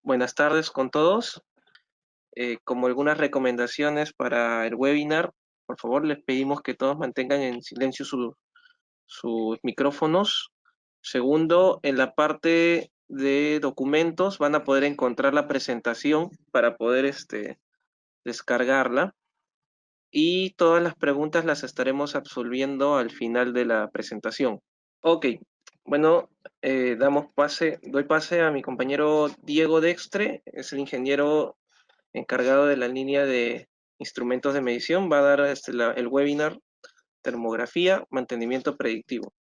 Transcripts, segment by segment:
Buenas tardes con todos. Como algunas recomendaciones para el webinar, por favor les pedimos que todos mantengan en silencio sus micrófonos. Segundo, en la parte de documentos van a poder encontrar la presentación para poder descargarla. Y todas las preguntas las estaremos absolviendo al final de la presentación. Ok, bueno, doy pase a mi compañero Diego Dextre, es el ingeniero encargado de la línea de instrumentos de medición. Va a dar el webinar Termografía, Mantenimiento Predictivo.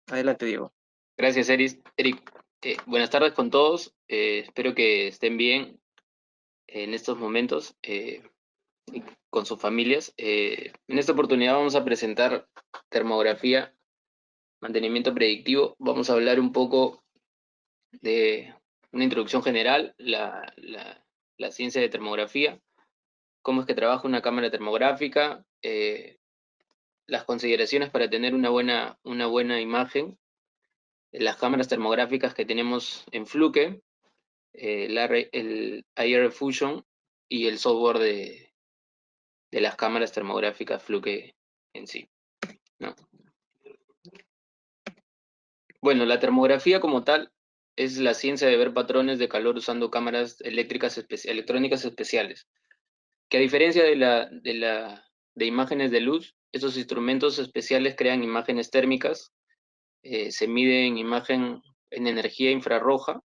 Adelante, Diego. Gracias, Eric. Buenas tardes con todos. Espero que estén bien en estos momentos y con sus familias. En esta oportunidad vamos a presentar termografía, mantenimiento predictivo. Vamos a hablar un poco de una introducción general, la ciencia de termografía, cómo es que trabaja una cámara termográfica, las consideraciones para tener una buena imagen, las cámaras termográficas que tenemos en Fluke, el IR Fusion y el software de las cámaras termográficas Fluke en sí, ¿no? Bueno, la termografía como tal es la ciencia de ver patrones de calor usando cámaras electrónicas especiales, que a diferencia de imágenes de luz, estos instrumentos especiales crean imágenes térmicas, se mide en imagen en energía infrarroja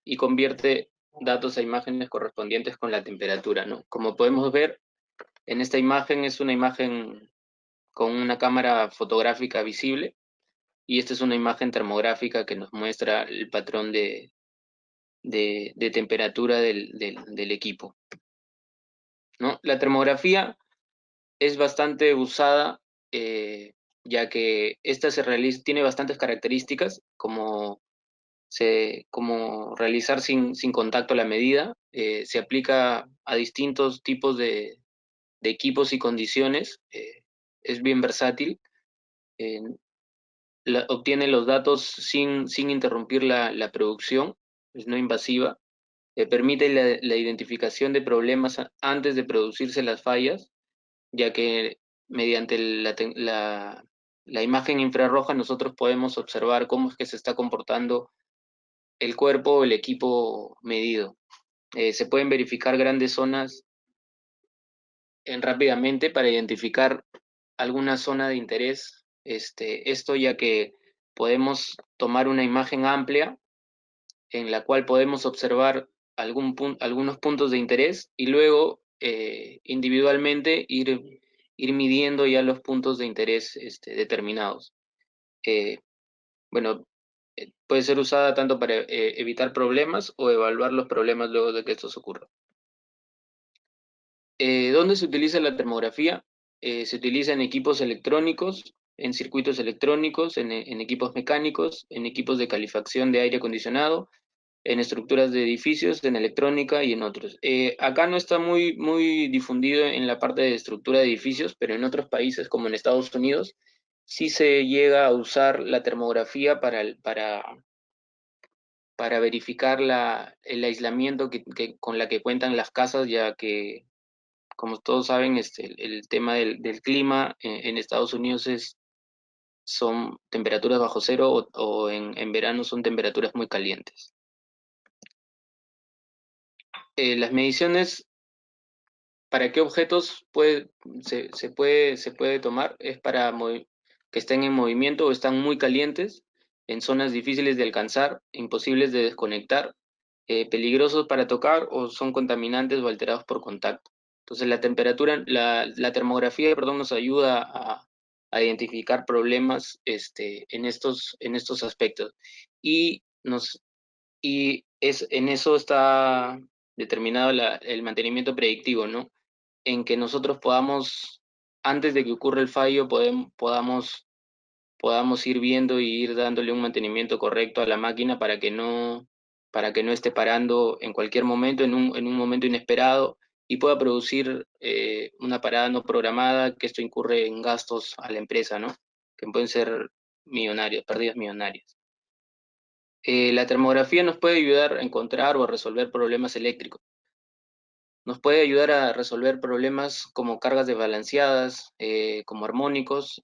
y convierte datos a imágenes correspondientes con la temperatura, ¿no? Como podemos ver, en esta imagen es una imagen con una cámara fotográfica visible y esta es una imagen termográfica que nos muestra el patrón de temperatura del equipo, ¿no? La termografía es bastante usada ya que esta tiene bastantes características como realizar sin contacto la medida, se aplica a distintos tipos de equipos y condiciones, es bien versátil, eh, obtiene los datos sin interrumpir la producción, es no invasiva, permite la identificación de problemas antes de producirse las fallas, ya que mediante la imagen infrarroja nosotros podemos observar cómo es que se está comportando el cuerpo o el equipo medido. Se pueden verificar grandes zonas rápidamente para identificar alguna zona de interés. Esto ya que podemos tomar una imagen amplia en la cual podemos observar algunos puntos de interés y luego individualmente ir midiendo ya los puntos de interés determinados. Bueno, puede ser usada tanto para evitar problemas o evaluar los problemas luego de que estos ocurran. ¿Dónde se utiliza la termografía? Se utiliza en equipos electrónicos, en circuitos electrónicos, en equipos mecánicos, en equipos de calefacción de aire acondicionado, en estructuras de edificios, en electrónica y en otros. Acá no está muy difundido en la parte de estructura de edificios, pero en otros países como en Estados Unidos sí se llega a usar la termografía para verificar el aislamiento con la que cuentan las casas, ya que como todos saben, el tema del clima en Estados Unidos son temperaturas bajo cero o en verano son temperaturas muy calientes. Las mediciones, ¿para qué objetos se puede tomar? Es para que estén en movimiento o están muy calientes, en zonas difíciles de alcanzar, imposibles de desconectar, peligrosos para tocar o son contaminantes o alterados por contacto. Entonces la termografía, perdón, nos ayuda a identificar problemas en estos aspectos. Y, en eso está determinado el mantenimiento predictivo, ¿no? En que nosotros podamos, antes de que ocurra el fallo, podamos ir viendo y ir dándole un mantenimiento correcto a la máquina para que no esté parando en cualquier momento, en un momento inesperado, y pueda producir una parada no programada, que esto incurre en gastos a la empresa, ¿no? Que pueden ser millonarios, pérdidas millonarias. La termografía nos puede ayudar a encontrar o a resolver problemas eléctricos. Nos puede ayudar a resolver problemas como cargas desbalanceadas, como armónicos,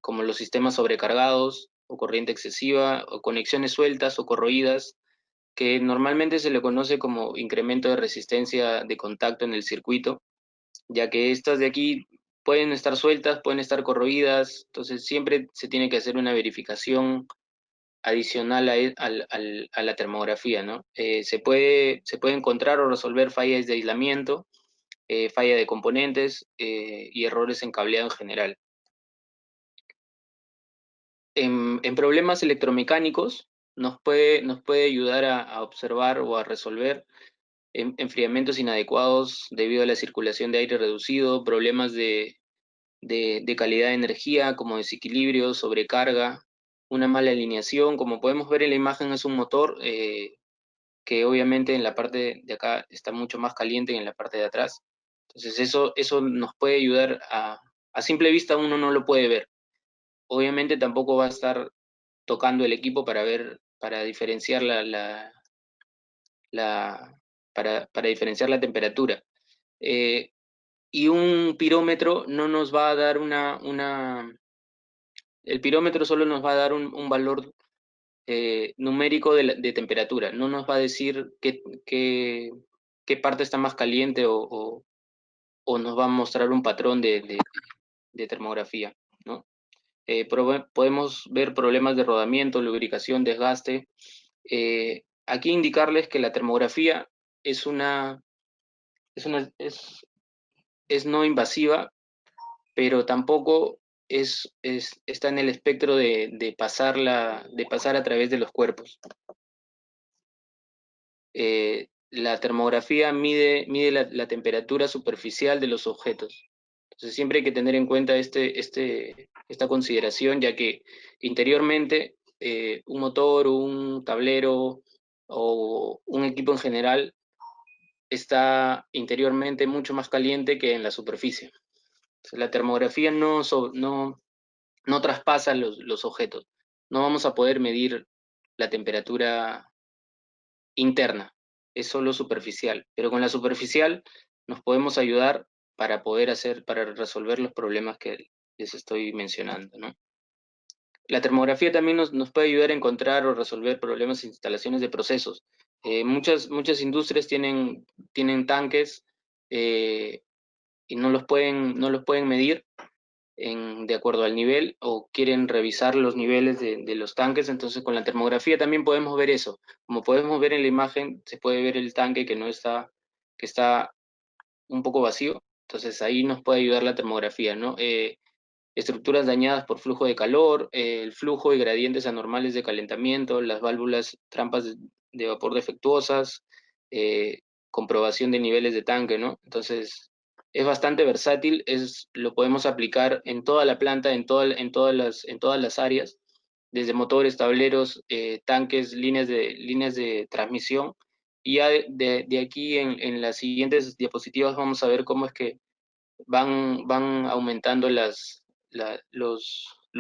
como los sistemas sobrecargados o corriente excesiva, o conexiones sueltas o corroídas, que normalmente se le conoce como incremento de resistencia de contacto en el circuito, ya que estas de aquí pueden estar sueltas, pueden estar corroídas, entonces siempre se tiene que hacer una verificación adicional a la termografía, ¿no? Se puede encontrar o resolver fallas de aislamiento, falla de componentes y errores en cableado en general. En problemas electromecánicos nos puede ayudar a observar o a resolver enfriamientos inadecuados debido a la circulación de aire reducido, problemas de calidad de energía como desequilibrio, sobrecarga, una mala alineación. Como podemos ver en la imagen, es un motor que obviamente en la parte de acá está mucho más caliente que en la parte de atrás. Entonces eso nos puede ayudar a simple vista uno no lo puede ver. Obviamente tampoco va a estar tocando el equipo para ver, para diferenciar la- para diferenciar la temperatura. Eh, y un pirómetro no nos va a dar el pirómetro solo nos va a dar un valor numérico de temperatura, no nos va a decir qué parte está más caliente o nos va a mostrar un patrón de termografía, ¿no? Podemos ver problemas de rodamiento, lubricación, desgaste. Aquí indicarles que la termografía es una, es una, es no invasiva, pero tampoco está en el espectro de pasar a través de los cuerpos. La termografía mide la temperatura superficial de los objetos. Entonces siempre hay que tener en cuenta esta consideración, ya que interiormente un motor, un tablero o un equipo en general está interiormente mucho más caliente que en la superficie. Entonces, la termografía no traspasa los objetos. No vamos a poder medir la temperatura interna, es solo superficial, pero con la superficial nos podemos ayudar para resolver los problemas que les estoy mencionando, ¿no? La termografía también nos puede ayudar a encontrar o resolver problemas e instalaciones de procesos. Muchas industrias tienen tanques eh, y no los pueden medir de acuerdo al nivel o quieren revisar los niveles de los tanques. Entonces con la termografía también podemos ver eso. Como podemos ver en la imagen, se puede ver el tanque que está un poco vacío. Entonces ahí nos puede ayudar la termografía, ¿no? Estructuras dañadas por flujo de calor, el flujo y gradientes anormales de calentamiento, las válvulas trampas de vapor defectuosas, eh, comprobación de niveles de tanque, ¿no? Entonces, es bastante versátil, lo podemos aplicar en toda la planta, en todas las áreas, desde motores, tableros, tanques, líneas de transmisión. Y ya de aquí en las siguientes diapositivas vamos a ver cómo es que van aumentando los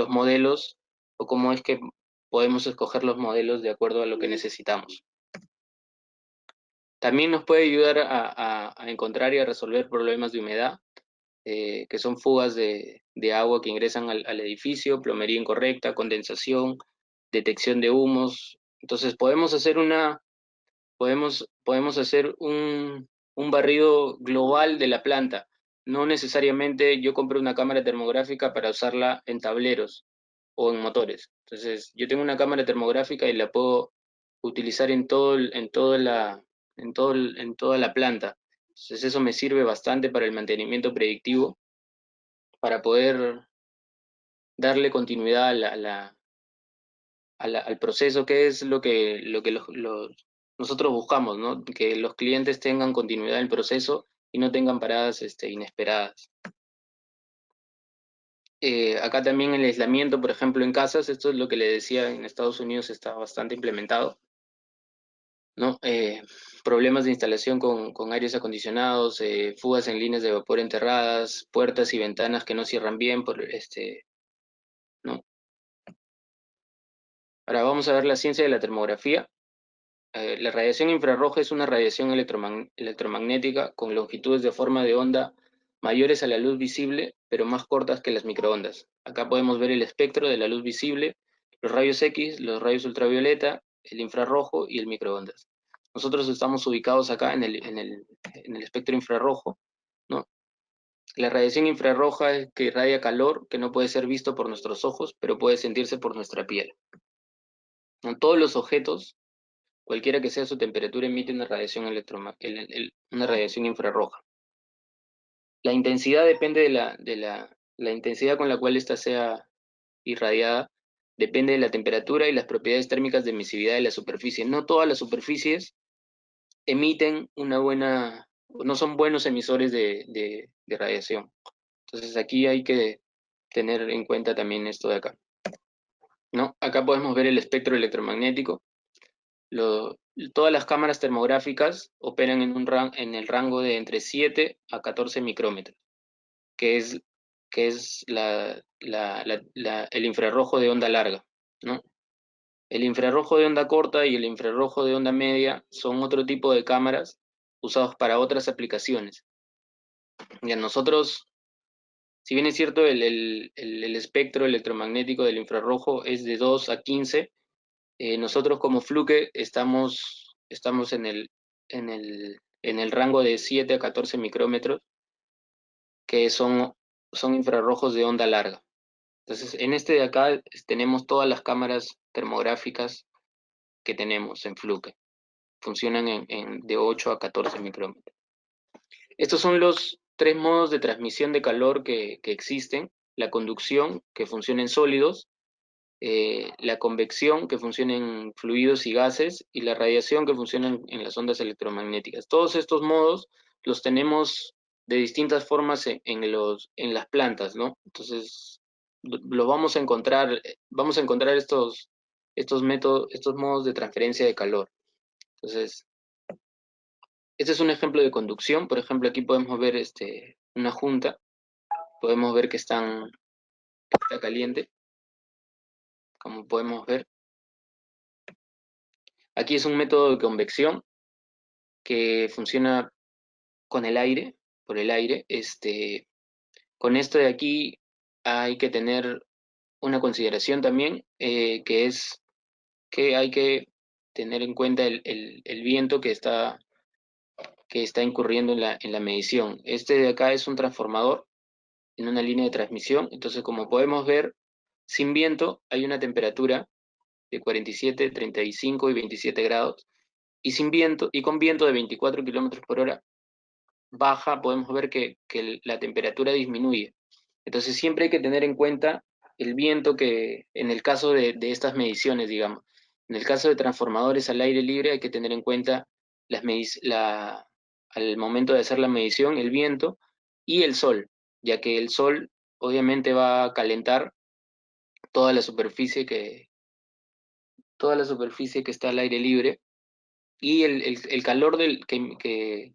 modelos o cómo es que podemos escoger los modelos de acuerdo a lo que necesitamos. También nos puede ayudar a encontrar y a resolver problemas de humedad, que son fugas de agua que ingresan al edificio, plomería incorrecta, condensación, detección de humos. Entonces podemos hacer un barrido global de la planta. No necesariamente yo compro una cámara termográfica para usarla en tableros o en motores. Entonces, yo tengo una cámara termográfica y la puedo utilizar en toda la planta. Entonces, eso me sirve bastante para el mantenimiento predictivo, para poder darle continuidad al proceso, que es lo que nosotros buscamos, ¿no? Que los clientes tengan continuidad en el proceso y no tengan paradas inesperadas. Acá también el aislamiento, por ejemplo, en casas, esto es lo que le decía, en Estados Unidos está bastante implementado, ¿no? Problemas de instalación con aires acondicionados, fugas en líneas de vapor enterradas, puertas y ventanas que no cierran bien, ¿no? Ahora vamos a ver la ciencia de la termografía. La radiación infrarroja es una radiación electromagnética con longitudes de forma de onda mayores a la luz visible, pero más cortas que las microondas. Acá podemos ver el espectro de la luz visible, los rayos X, los rayos ultravioleta, el infrarrojo y el microondas. Nosotros estamos ubicados acá en el espectro infrarrojo, ¿no? La radiación infrarroja es que irradia calor que no puede ser visto por nuestros ojos, pero puede sentirse por nuestra piel. En todos los objetos, cualquiera que sea su temperatura, emite una radiación, una radiación infrarroja. La intensidad depende la intensidad con la cual ésta sea irradiada, depende de la temperatura y las propiedades térmicas de emisividad de la superficie. No todas las superficies emiten no son buenos emisores de radiación. Entonces aquí hay que tener en cuenta también esto de acá, ¿no? Acá podemos ver el espectro electromagnético. Lo- Todas las cámaras termográficas operan en el rango de entre 7 a 14 micrómetros, que es, que es el infrarrojo de onda larga, ¿no? El infrarrojo de onda corta y el infrarrojo de onda media son otro tipo de cámaras usados para otras aplicaciones. Y a nosotros, si bien es cierto, el espectro electromagnético del infrarrojo es de 2 a 15, nosotros como Fluke estamos en el rango de 7 a 14 micrómetros, que son infrarrojos de onda larga. Entonces, en este de acá tenemos todas las cámaras termográficas que tenemos en Fluke. Funcionan de 8 a 14 micrómetros. Estos son los tres modos de transmisión de calor que existen. La conducción, que funciona en sólidos, la convección, que funciona en fluidos y gases, y la radiación, que funciona en las ondas electromagnéticas. Todos estos modos los tenemos de distintas formas en las plantas, ¿no? Entonces, los vamos a encontrar estos métodos, estos modos de transferencia de calor. Entonces, este es un ejemplo de conducción. Por ejemplo, aquí podemos ver una junta, podemos ver que está caliente, como podemos ver. Aquí es un método de convección que funciona con el aire, por el aire. Con esto de aquí hay que tener una consideración también, que es que hay que tener en cuenta el viento que está incurriendo en la medición. Este de acá es un transformador en una línea de transmisión. Entonces, como podemos ver, sin viento hay una temperatura de 47, 35 y 27 grados. Y sin viento, y con viento de 24 kilómetros por hora, baja, podemos ver que la temperatura disminuye. Entonces siempre hay que tener en cuenta el viento que, en el caso de estas mediciones, digamos, en el caso de transformadores al aire libre, hay que tener en cuenta al momento de hacer la medición, el viento y el sol, ya que el sol obviamente va a calentar toda la superficie que está al aire libre, y el calor que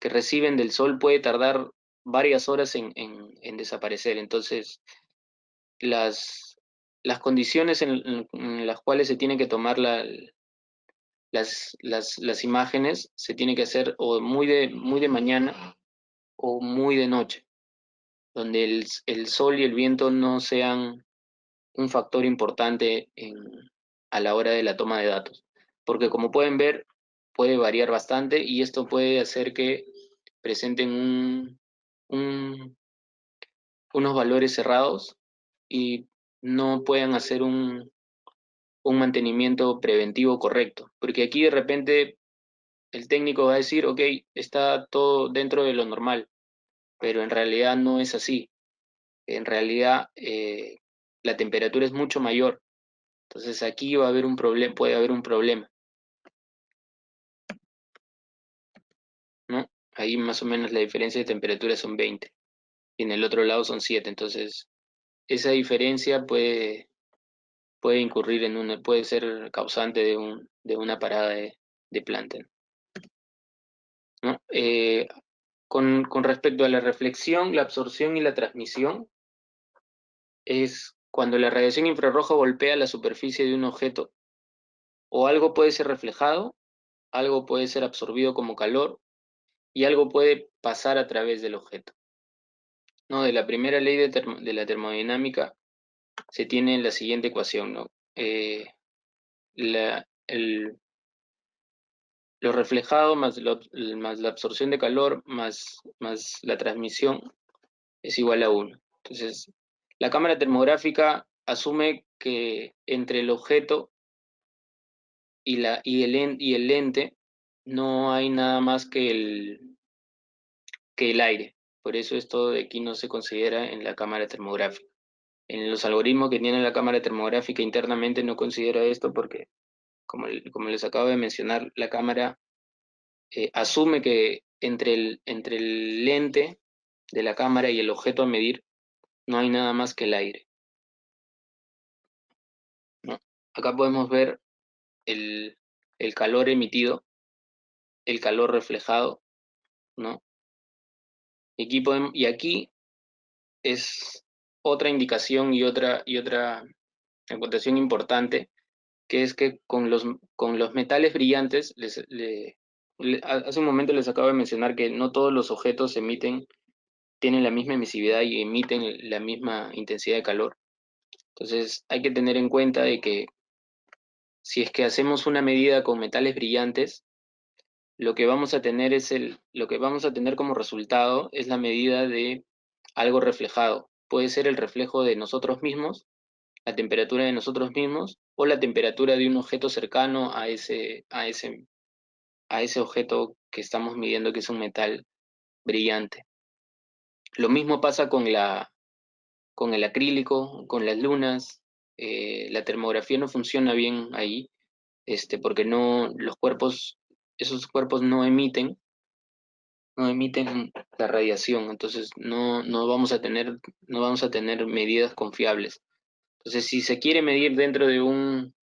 reciben del sol puede tardar varias horas en desaparecer. Entonces, las, las condiciones en las cuales se tienen que tomar las imágenes se tiene que hacer o muy de mañana o muy de noche, donde el sol y el viento no sean un factor importante a la hora de la toma de datos. Porque como pueden ver, puede variar bastante y esto puede hacer que presenten un- unos valores cerrados y no puedan hacer un mantenimiento preventivo correcto. Porque aquí de repente el técnico va a decir, ok, está todo dentro de lo normal, pero en realidad no es así. En realidad la temperatura es mucho mayor. Entonces aquí va a haber un problema, puede haber un problema, ¿no? Ahí más o menos la diferencia de temperatura son 20 y en el otro lado son 7. Entonces esa diferencia puede ser causante de una parada de planta, ¿no? Con respecto a la reflexión, la absorción y la transmisión, es cuando la radiación infrarroja golpea la superficie de un objeto, o algo puede ser reflejado, algo puede ser absorbido como calor y algo puede pasar a través del objeto. ¿No? De la primera ley de la termodinámica se tiene la siguiente ecuación, ¿no? La, el, lo reflejado más la absorción de calor más la transmisión es igual a 1. Entonces, la cámara termográfica asume que entre el objeto y el lente no hay nada más que el aire. Por eso esto de aquí no se considera en la cámara termográfica. En los algoritmos que tiene la cámara termográfica internamente no considera esto porque, como les acabo de mencionar, la cámara asume que entre el lente de la cámara y el objeto a medir no hay nada más que el aire, ¿no? Acá podemos ver el, el calor emitido, el calor reflejado, ¿no? Y aquí es otra indicación y otra acotación importante, que es que con los metales brillantes, hace un momento les acabo de mencionar que no todos los objetos tienen la misma emisividad y emiten la misma intensidad de calor. Entonces hay que tener en cuenta de que si es que hacemos una medida con metales brillantes, lo que vamos a tener lo que vamos a tener como resultado es la medida de algo reflejado. Puede ser el reflejo de nosotros mismos, la temperatura de nosotros mismos, o la temperatura de un objeto cercano a ese objeto que estamos midiendo, que es un metal brillante. Lo mismo pasa con el acrílico, con las lunas. La termografía no funciona bien ahí, porque esos cuerpos no emiten la radiación, entonces no vamos a tener medidas confiables. Entonces, si se quiere medir de un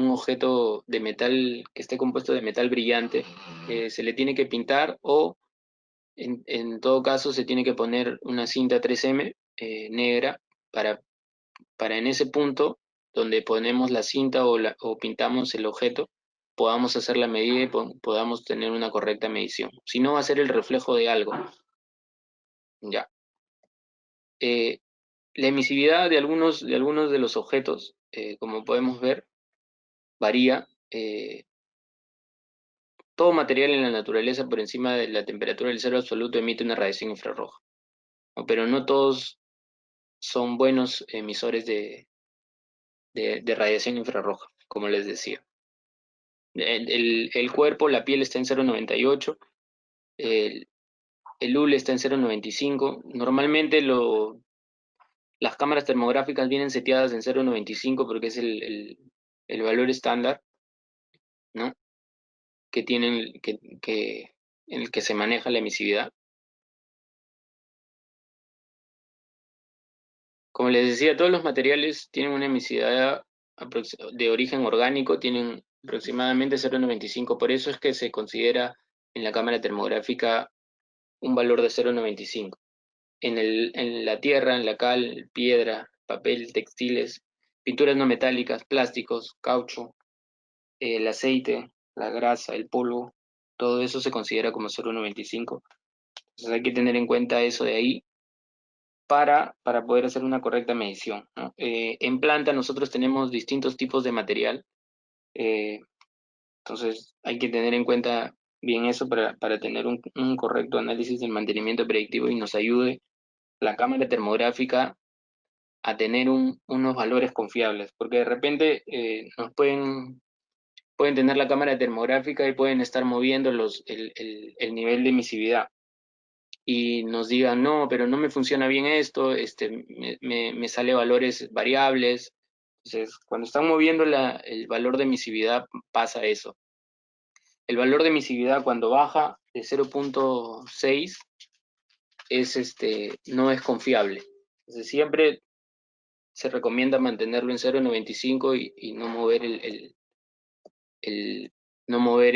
objeto de metal que esté compuesto de metal brillante, se le tiene que pintar o en todo caso se tiene que poner una cinta 3M negra para, para en ese punto donde ponemos la cinta o pintamos el objeto, podamos hacer la medida y podamos tener una correcta medición. Si no, va a ser el reflejo de algo. Ya. Eh, la emisividad de algunos de los objetos, como podemos ver, varía. Todo material en la naturaleza por encima de la temperatura del cero absoluto emite una radiación infrarroja, ¿no? Pero no todos son buenos emisores de radiación infrarroja, como les decía. El cuerpo, la piel está en 0,98, el, el hule está en 0,95. Normalmente las cámaras termográficas vienen seteadas en 0,95 porque es el valor estándar, ¿no? Que tienen, en el que se maneja la emisividad. Como les decía, todos los materiales tienen una emisividad de origen orgánico, tienen aproximadamente 0,95. Por eso es que se considera en la cámara termográfica un valor de 0,95. En la tierra, en la cal, piedra, papel, textiles, pinturas no metálicas, plásticos, caucho, el aceite, la grasa, el polvo, todo eso se considera como 0,95. Entonces hay que tener en cuenta eso de ahí para poder hacer una correcta medición, ¿no? En planta nosotros tenemos distintos tipos de material, eh, entonces hay que tener en cuenta bien eso para tener un correcto análisis del mantenimiento predictivo y nos ayude la cámara termográfica a tener unos valores confiables, porque de repente pueden tener la cámara termográfica y pueden estar moviendo el nivel de emisividad y nos digan, no, pero no me funciona bien esto, me sale valores variables. Entonces, cuando están moviendo el valor de emisividad, pasa eso. El valor de emisividad cuando baja de 0,6 no es confiable. Entonces, siempre se recomienda mantenerlo en 0,95 y no mover el- no mover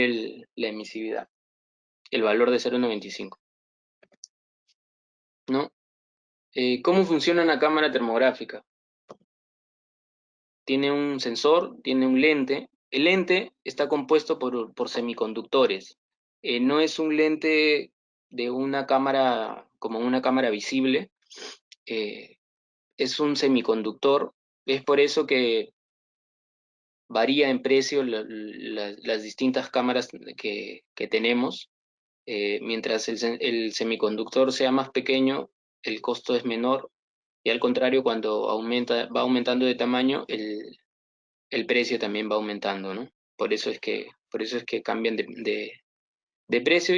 la emisividad, el valor de 0,95, ¿no? ¿Cómo funciona una cámara termográfica? Tiene un sensor, tiene un lente. El lente está compuesto por semiconductores. No es un lente de una cámara como una cámara visible, eh, es un semiconductor. Es por eso que varía en precio las distintas cámaras que tenemos. Mientras el semiconductor sea más pequeño, el costo es menor. Y al contrario, cuando va aumentando de tamaño, el precio también va aumentando, ¿no? Por eso es que cambian de precio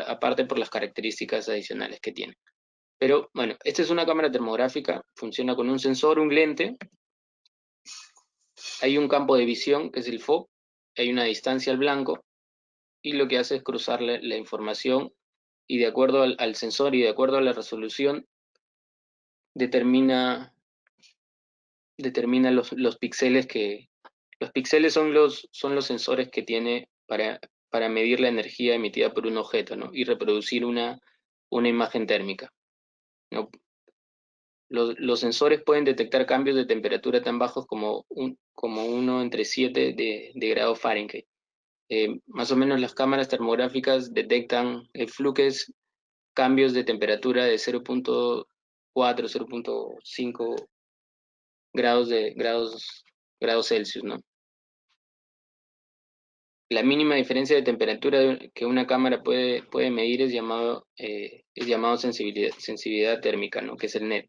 aparte por las características adicionales que tiene. Pero bueno, esta es una cámara termográfica, funciona con un sensor, un lente, hay un campo de visión que es el FOV, hay una distancia al blanco y lo que hace es cruzar la información y de acuerdo al sensor y de acuerdo a la resolución determina, determina los píxeles que... Los píxeles son los sensores que tiene para medir la energía emitida por un objeto, ¿no? Y reproducir una imagen térmica, ¿no? Los sensores pueden detectar cambios de temperatura tan bajos como 1 entre 7 de grado Fahrenheit. Más o menos las cámaras termográficas detectan fluques, cambios de temperatura de 0,4, 0,5 grados Celsius, ¿no? La mínima diferencia de temperatura que una cámara puede medir es llamado sensibilidad térmica, ¿no? Que es el NET,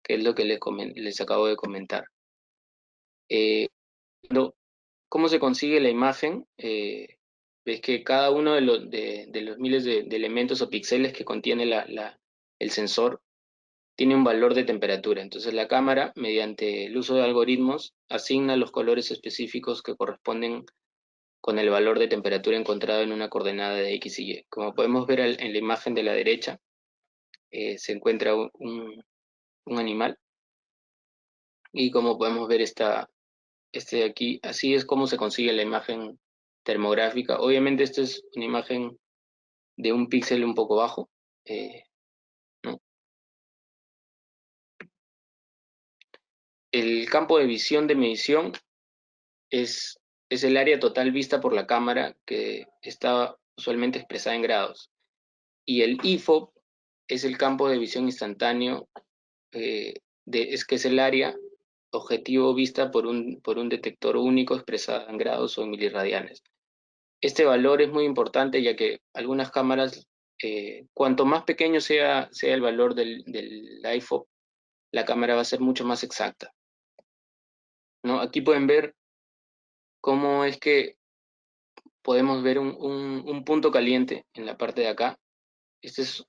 que es lo que les acabo de comentar. Eh, cuando- ¿Cómo se consigue la imagen? Ves que cada uno de los miles de elementos o píxeles que contiene el sensor tiene un valor de temperatura. Entonces la cámara, mediante el uso de algoritmos, asigna los colores específicos que corresponden con el valor de temperatura encontrado en una coordenada de X y Y. Como podemos ver en la imagen de la derecha, se encuentra un animal y como podemos ver este de aquí, así es como se consigue la imagen termográfica. Obviamente esta es una imagen de un píxel un poco bajo, ¿no? El campo de visión de medición es, es el área total vista por la cámara que está usualmente expresada en grados. Y el IFOP es el campo de visión instantáneo, es que es el área objetivo vista por un detector único expresada en grados o en miliradianes. Este valor es muy importante ya que algunas cámaras, cuanto más pequeño sea el valor del IFOP, la cámara va a ser mucho más exacta, ¿no? Aquí pueden ver cómo es que podemos ver un punto caliente en la parte de acá. Esta es,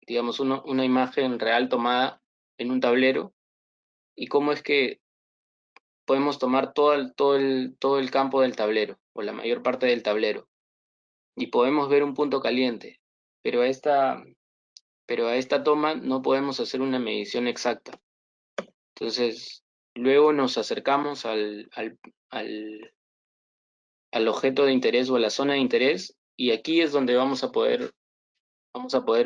digamos, una imagen real tomada en un tablero y cómo es que podemos tomar todo el campo del tablero o la mayor parte del tablero y podemos ver un punto caliente, pero a esta toma no podemos hacer una medición exacta. Entonces, luego nos acercamos al objeto de interés o a la zona de interés y aquí es donde vamos a poder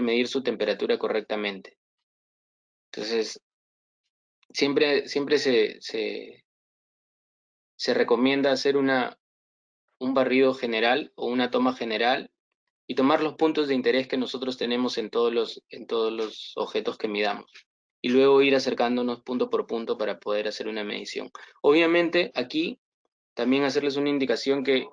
medir su temperatura correctamente. Entonces, siempre se recomienda hacer un barrido general o una toma general y tomar los puntos de interés que nosotros tenemos en todos los objetos que midamos. Y luego ir acercándonos punto por punto para poder hacer una medición. Obviamente, aquí también hacerles una indicación que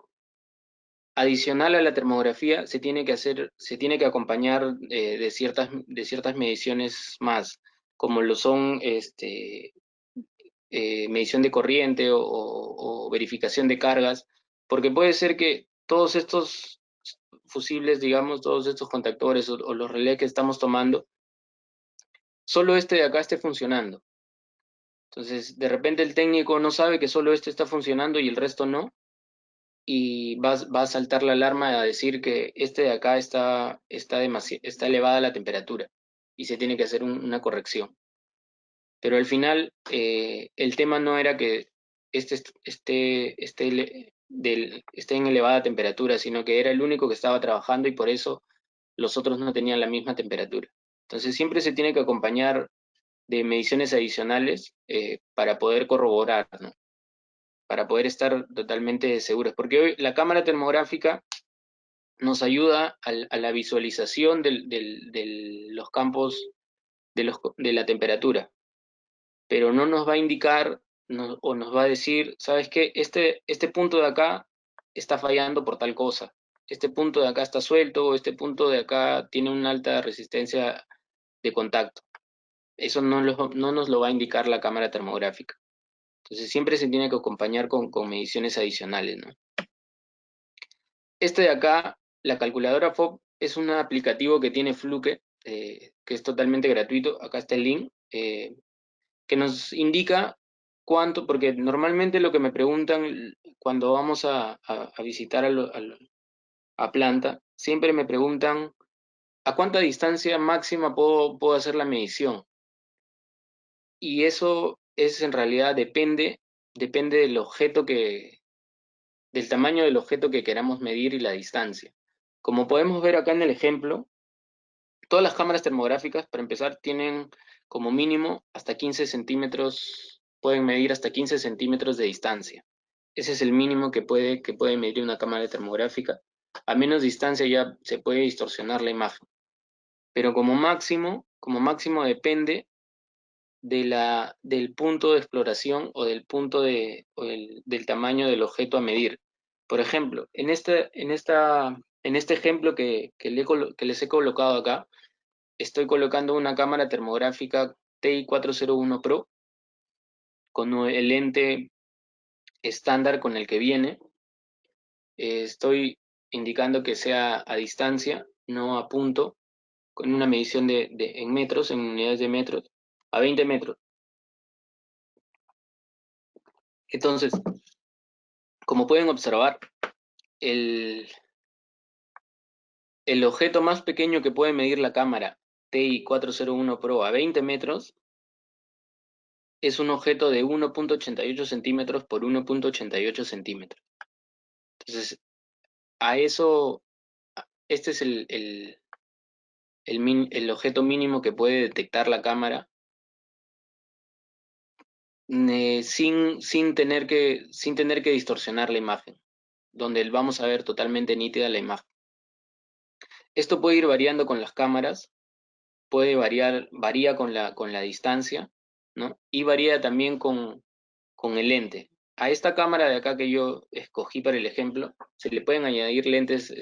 adicional a la termografía se tiene que acompañar de ciertas mediciones más, como lo son medición de corriente o verificación de cargas, porque puede ser que todos estos fusibles, digamos, todos estos contactores o los relés que estamos tomando, solo este de acá esté funcionando. Entonces, de repente el técnico no sabe que solo este está funcionando y el resto no, y va a saltar la alarma a decir que este de acá está elevada la temperatura y se tiene que hacer una corrección. Pero al final el tema no era que esté en elevada temperatura, sino que era el único que estaba trabajando y por eso los otros no tenían la misma temperatura. Entonces siempre se tiene que acompañar de mediciones adicionales para poder corroborar, ¿no? Para poder estar totalmente seguros. Porque hoy la cámara termográfica nos ayuda a la visualización de los campos de la temperatura, pero no nos va a indicar o nos va a decir, ¿sabes qué? Este punto de acá está fallando por tal cosa. Este punto de acá está suelto, o este punto de acá tiene una alta resistencia de contacto. Eso no nos lo va a indicar la cámara termográfica. Entonces siempre se tiene que acompañar con mediciones adicionales, ¿no? Este de acá, la calculadora FOB, es un aplicativo que tiene Fluke, que es totalmente gratuito. Acá está el link, que nos indica cuánto, porque normalmente lo que me preguntan cuando vamos a visitar a planta, siempre me preguntan a cuánta distancia máxima puedo hacer la medición. Y eso es en realidad depende del tamaño del objeto que queramos medir y la distancia. Como podemos ver acá en el ejemplo, todas las cámaras termográficas, para empezar, tienen como mínimo hasta 15 centímetros, pueden medir hasta 15 centímetros de distancia. Ese es el mínimo que puede medir una cámara termográfica. A menos distancia ya se puede distorsionar la imagen. Pero como máximo depende del punto de exploración o del tamaño del objeto a medir. Por ejemplo, en este ejemplo que les he colocado acá, estoy colocando una cámara termográfica TI-401 Pro con el lente estándar con el que viene. Estoy indicando que sea a distancia, no a punto, con una medición en metros, en unidades de metros, a 20 metros. Entonces, como pueden observar, el, el objeto más pequeño que puede medir la cámara TI-401 Pro a 20 metros es un objeto de 1.88 centímetros por 1.88 centímetros. Entonces, a eso, este es el objeto mínimo que puede detectar la cámara sin tener que distorsionar la imagen, donde vamos a ver totalmente nítida la imagen. Esto puede ir variando con las cámaras, varía con la distancia, ¿no? Y varía también con el lente. A esta cámara de acá que yo escogí para el ejemplo, se le pueden añadir lentes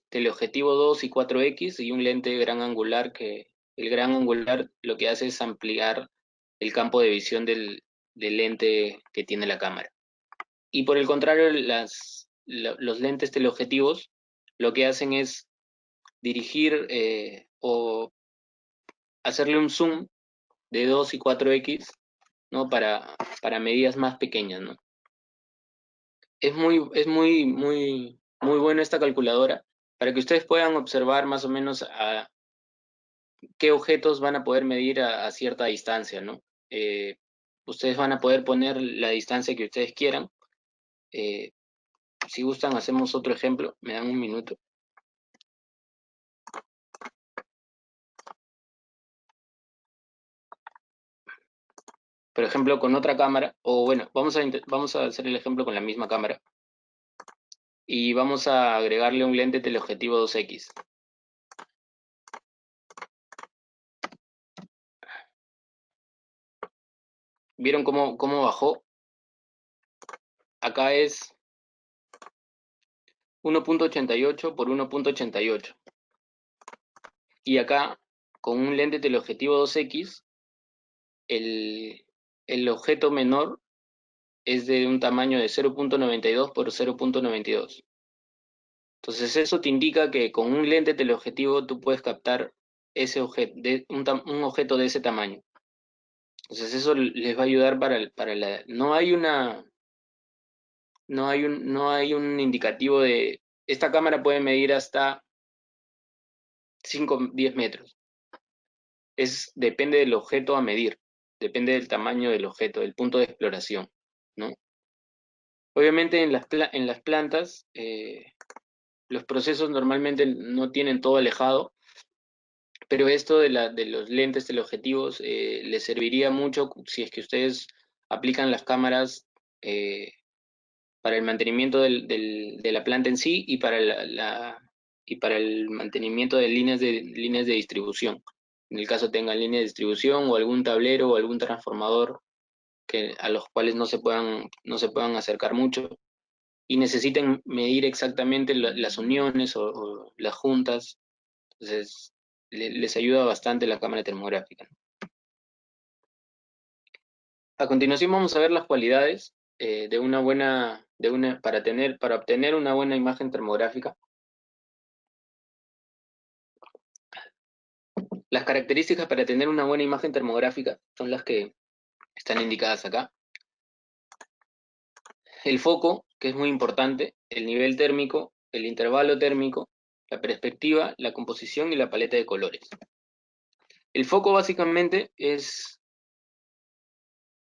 teleobjetivo 2 y 4X y un lente gran angular que el gran angular lo que hace es ampliar el campo de visión del lente que tiene la cámara. Y por el contrario, los lentes teleobjetivos lo que hacen es dirigir o hacerle un zoom de 2 y 4X, ¿no? Para medidas más pequeñas, ¿no? Es muy bueno esta calculadora para que ustedes puedan observar más o menos a qué objetos van a poder medir a cierta distancia, ¿no? Eh, Ustedes van a poder poner la distancia que ustedes quieran. Eh, si gustan, hacemos otro ejemplo. Me dan un minuto. Por ejemplo, con otra cámara, o bueno, vamos a hacer el ejemplo con la misma cámara y vamos a agregarle un lente teleobjetivo 2X. ¿Vieron cómo bajó? Acá es 1.88 por 1.88. Y acá, con un lente teleobjetivo 2X, el, el objeto menor es de un tamaño de 0.92 por 0.92. Entonces eso te indica que con un lente teleobjetivo tú puedes captar ese objeto, un objeto de ese tamaño. Entonces eso les va a ayudar no hay un indicativo de, esta cámara puede medir hasta 5-10 metros. Depende del objeto a medir, depende del tamaño del objeto, del punto de exploración, ¿no? Obviamente en las plantas los procesos normalmente no tienen todo alejado, pero esto de los lentes teleobjetivos les serviría mucho si es que ustedes aplican las cámaras eh, para el mantenimiento de la planta en sí y para y para el mantenimiento de líneas de distribución. En el caso tengan línea de distribución o algún tablero o algún transformador a los cuales no se puedan acercar mucho y necesiten medir exactamente las uniones o las juntas. Entonces, les ayuda bastante la cámara termográfica. A continuación vamos a ver las cualidades para obtener una buena imagen termográfica. Las características para tener una buena imagen termográfica son las que están indicadas acá. El foco, que es muy importante, el nivel térmico, el intervalo térmico, la perspectiva, la composición y la paleta de colores. El foco básicamente es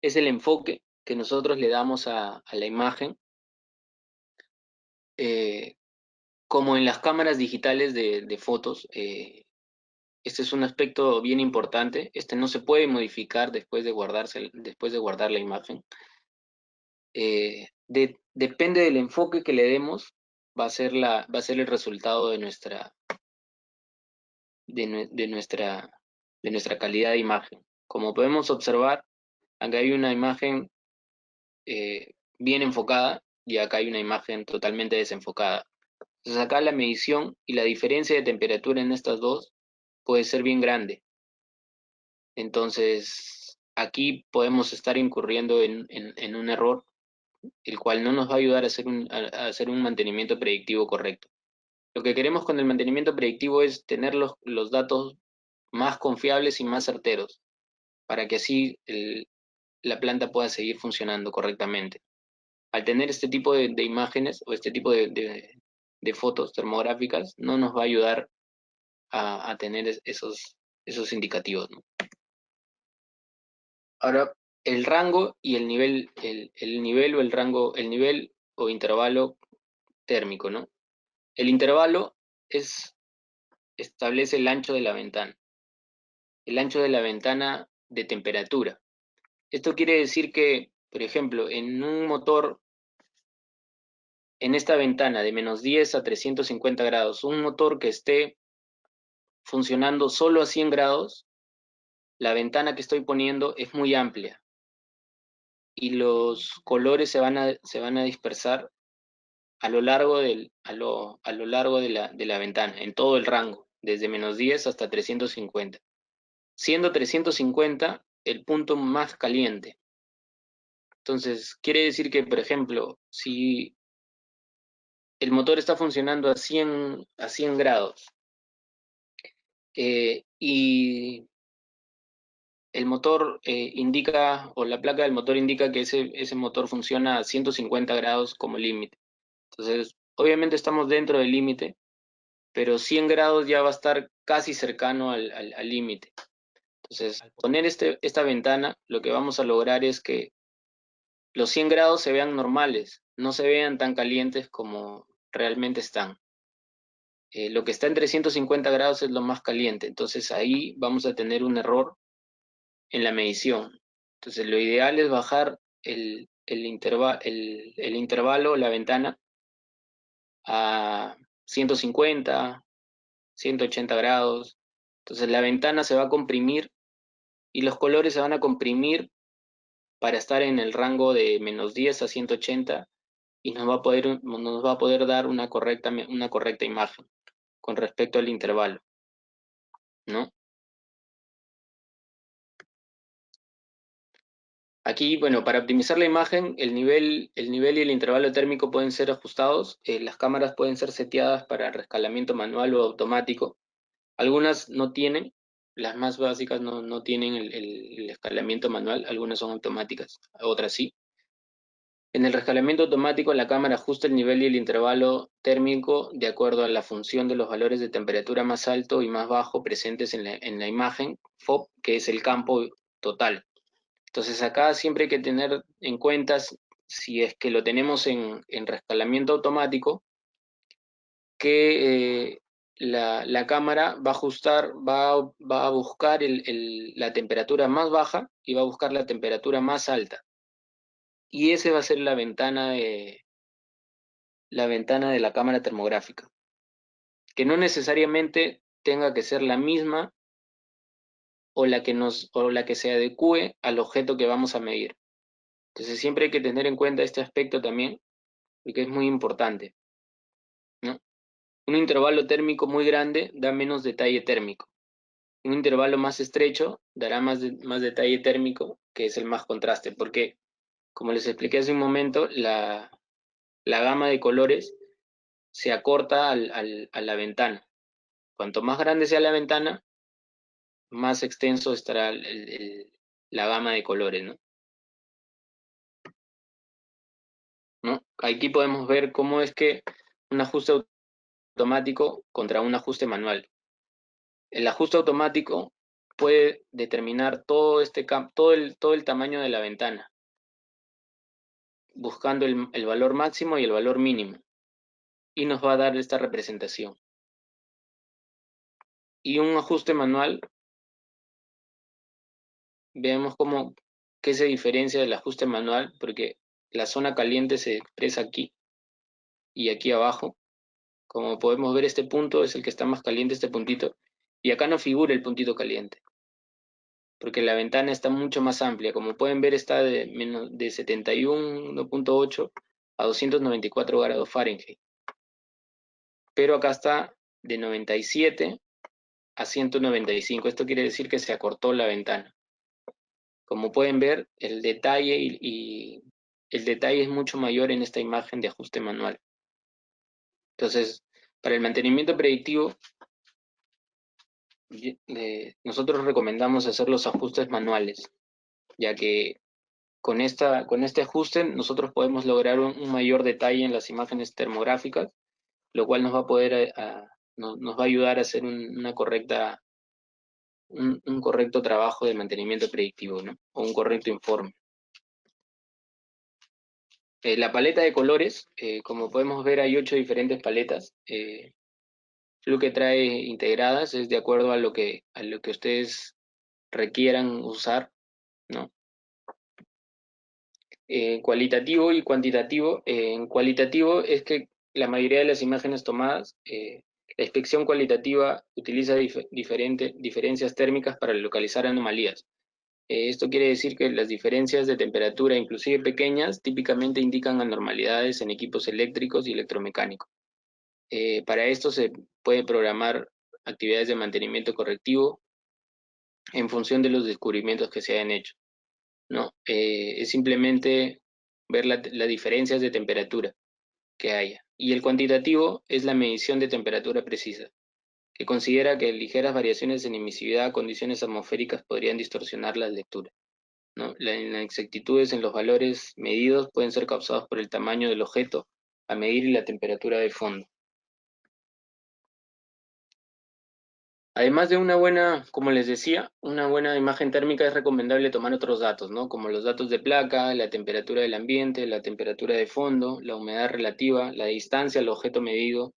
el enfoque que nosotros le damos a la imagen, eh, como en las cámaras digitales de fotos. Este es un aspecto bien importante. Este no se puede modificar después de guardar la imagen. Depende del enfoque que le demos, va a ser el resultado de, nue- de nuestra calidad de imagen. Como podemos observar, acá hay una imagen bien enfocada y acá hay una imagen totalmente desenfocada. Entonces acá la medición y la diferencia de temperatura en estas dos puede ser bien grande. Entonces aquí podemos estar incurriendo en un error, el cual no nos va a ayudar a hacer un mantenimiento predictivo correcto. Lo que queremos con el mantenimiento predictivo es tener los datos más confiables y más certeros, para que así la planta pueda seguir funcionando correctamente. Al tener este tipo de imágenes o este tipo de fotos termográficas, no nos va a ayudar a tener esos indicativos, ¿no? Ahora, el rango y el nivel o el rango, el nivel o intervalo térmico, ¿no? El intervalo establece el ancho de la ventana, el ancho de la ventana de temperatura. Esto quiere decir que, por ejemplo, en un motor, en esta ventana de -10 a 350 grados, un motor que esté funcionando solo a 100 grados, la ventana que estoy poniendo es muy amplia y los colores se van a dispersar a lo largo a lo largo de la ventana, en todo el rango, desde -10 hasta 350, siendo 350 el punto más caliente. Entonces, quiere decir que, por ejemplo, si el motor está funcionando a 100 grados y el motor indica, o la placa del motor indica que ese motor funciona a 150 grados como límite. Entonces, obviamente estamos dentro del límite, pero 100 grados ya va a estar casi cercano al límite. Entonces, al poner esta ventana, lo que vamos a lograr es que los 100 grados se vean normales, no se vean tan calientes como realmente están. Lo que está en 350 grados es lo más caliente, entonces ahí vamos a tener un error en la medición. Entonces, lo ideal es bajar el intervalo, la ventana, a 150, 180 grados. Entonces, la ventana se va a comprimir y los colores se van a comprimir para estar en el rango de -10 a 180 y nos va a poder dar una correcta imagen con respecto al intervalo, ¿no? Aquí, bueno, para optimizar la imagen, el nivel y el intervalo térmico pueden ser ajustados. Las cámaras pueden ser seteadas para rescalamiento manual o automático. Algunas no tienen, las más básicas no tienen el escalamiento manual, algunas son automáticas, otras sí. En el rescalamiento automático, la cámara ajusta el nivel y el intervalo térmico de acuerdo a la función de los valores de temperatura más alto y más bajo presentes en la imagen FOB, que es el campo total. Entonces acá siempre hay que tener en cuenta, si es que lo tenemos en rescalamiento automático, que la cámara va a ajustar, va a buscar la temperatura más baja y va a buscar la temperatura más alta. Y esa va a ser la ventana de la cámara termográfica, que no necesariamente tenga que ser la misma o la que se adecue al objeto que vamos a medir. Entonces siempre hay que tener en cuenta este aspecto también, porque es muy importante, ¿no? Un intervalo térmico muy grande da menos detalle térmico. Un intervalo más estrecho dará más detalle térmico, que es el más contraste, porque, como les expliqué hace un momento, la gama de colores se acorta a la ventana. Cuanto más grande sea la ventana, más extenso estará la gama de colores, ¿no? ¿No? Aquí podemos ver cómo es que un ajuste automático contra un ajuste manual. El ajuste automático puede determinar todo el tamaño de la ventana, buscando el valor máximo y el valor mínimo, y nos va a dar esta representación. Y un ajuste manual, vemos qué se diferencia del ajuste manual, porque la zona caliente se expresa aquí y aquí abajo. Como podemos ver, este punto es el que está más caliente, este puntito, y acá no figura el puntito caliente, porque la ventana está mucho más amplia. Como pueden ver, está de 71.8 a 294 grados Fahrenheit. Pero acá está de 97 a 195. Esto quiere decir que se acortó la ventana. Como pueden ver, el detalle el detalle es mucho mayor en esta imagen de ajuste manual. Entonces, para el mantenimiento predictivo, nosotros recomendamos hacer los ajustes manuales, ya que con este ajuste nosotros podemos lograr un mayor detalle en las imágenes termográficas, lo cual nos va a ayudar a hacer un correcto trabajo de mantenimiento predictivo, ¿no? O un correcto informe. La paleta de colores, como podemos ver, hay 8 diferentes paletas. Lo que trae integradas es de acuerdo a lo que ustedes requieran usar, ¿no? Cualitativo y cuantitativo. En cualitativo es que la mayoría de las imágenes tomadas, la inspección cualitativa utiliza diferencias térmicas para localizar anomalías. Esto quiere decir que las diferencias de temperatura, inclusive pequeñas, típicamente indican anormalidades en equipos eléctricos y electromecánicos. Para esto se puede programar actividades de mantenimiento correctivo en función de los descubrimientos que se hayan hecho, ¿no? Es simplemente ver las diferencias de temperatura que haya. Y el cuantitativo es la medición de temperatura precisa, que considera que ligeras variaciones en emisividad, condiciones atmosféricas podrían distorsionar las lecturas, ¿no? Las inexactitudes en los valores medidos pueden ser causados por el tamaño del objeto a medir y la temperatura de fondo. Además de como les decía, una buena imagen térmica es recomendable tomar otros datos, ¿no? Como los datos de placa, la temperatura del ambiente, la temperatura de fondo, la humedad relativa, la distancia al objeto medido,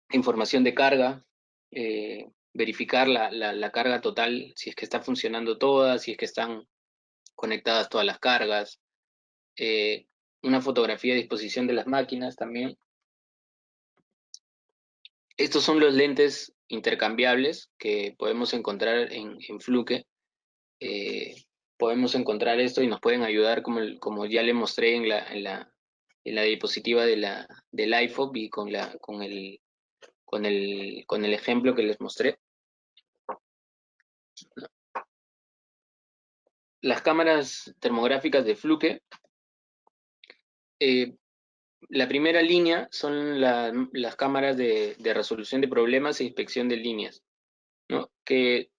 información de carga, verificar la carga total, si es que está funcionando toda, si es que están conectadas todas las cargas, una fotografía de disposición de las máquinas también. Estos son los lentes intercambiables que podemos encontrar en Fluke. eh, Podemos encontrar esto y nos pueden ayudar, como ya le mostré en la diapositiva del iPhone y con el ejemplo que les mostré. Las cámaras termográficas de Fluke, eh, la primera línea son las cámaras de resolución de problemas e inspección de líneas, ¿no? Que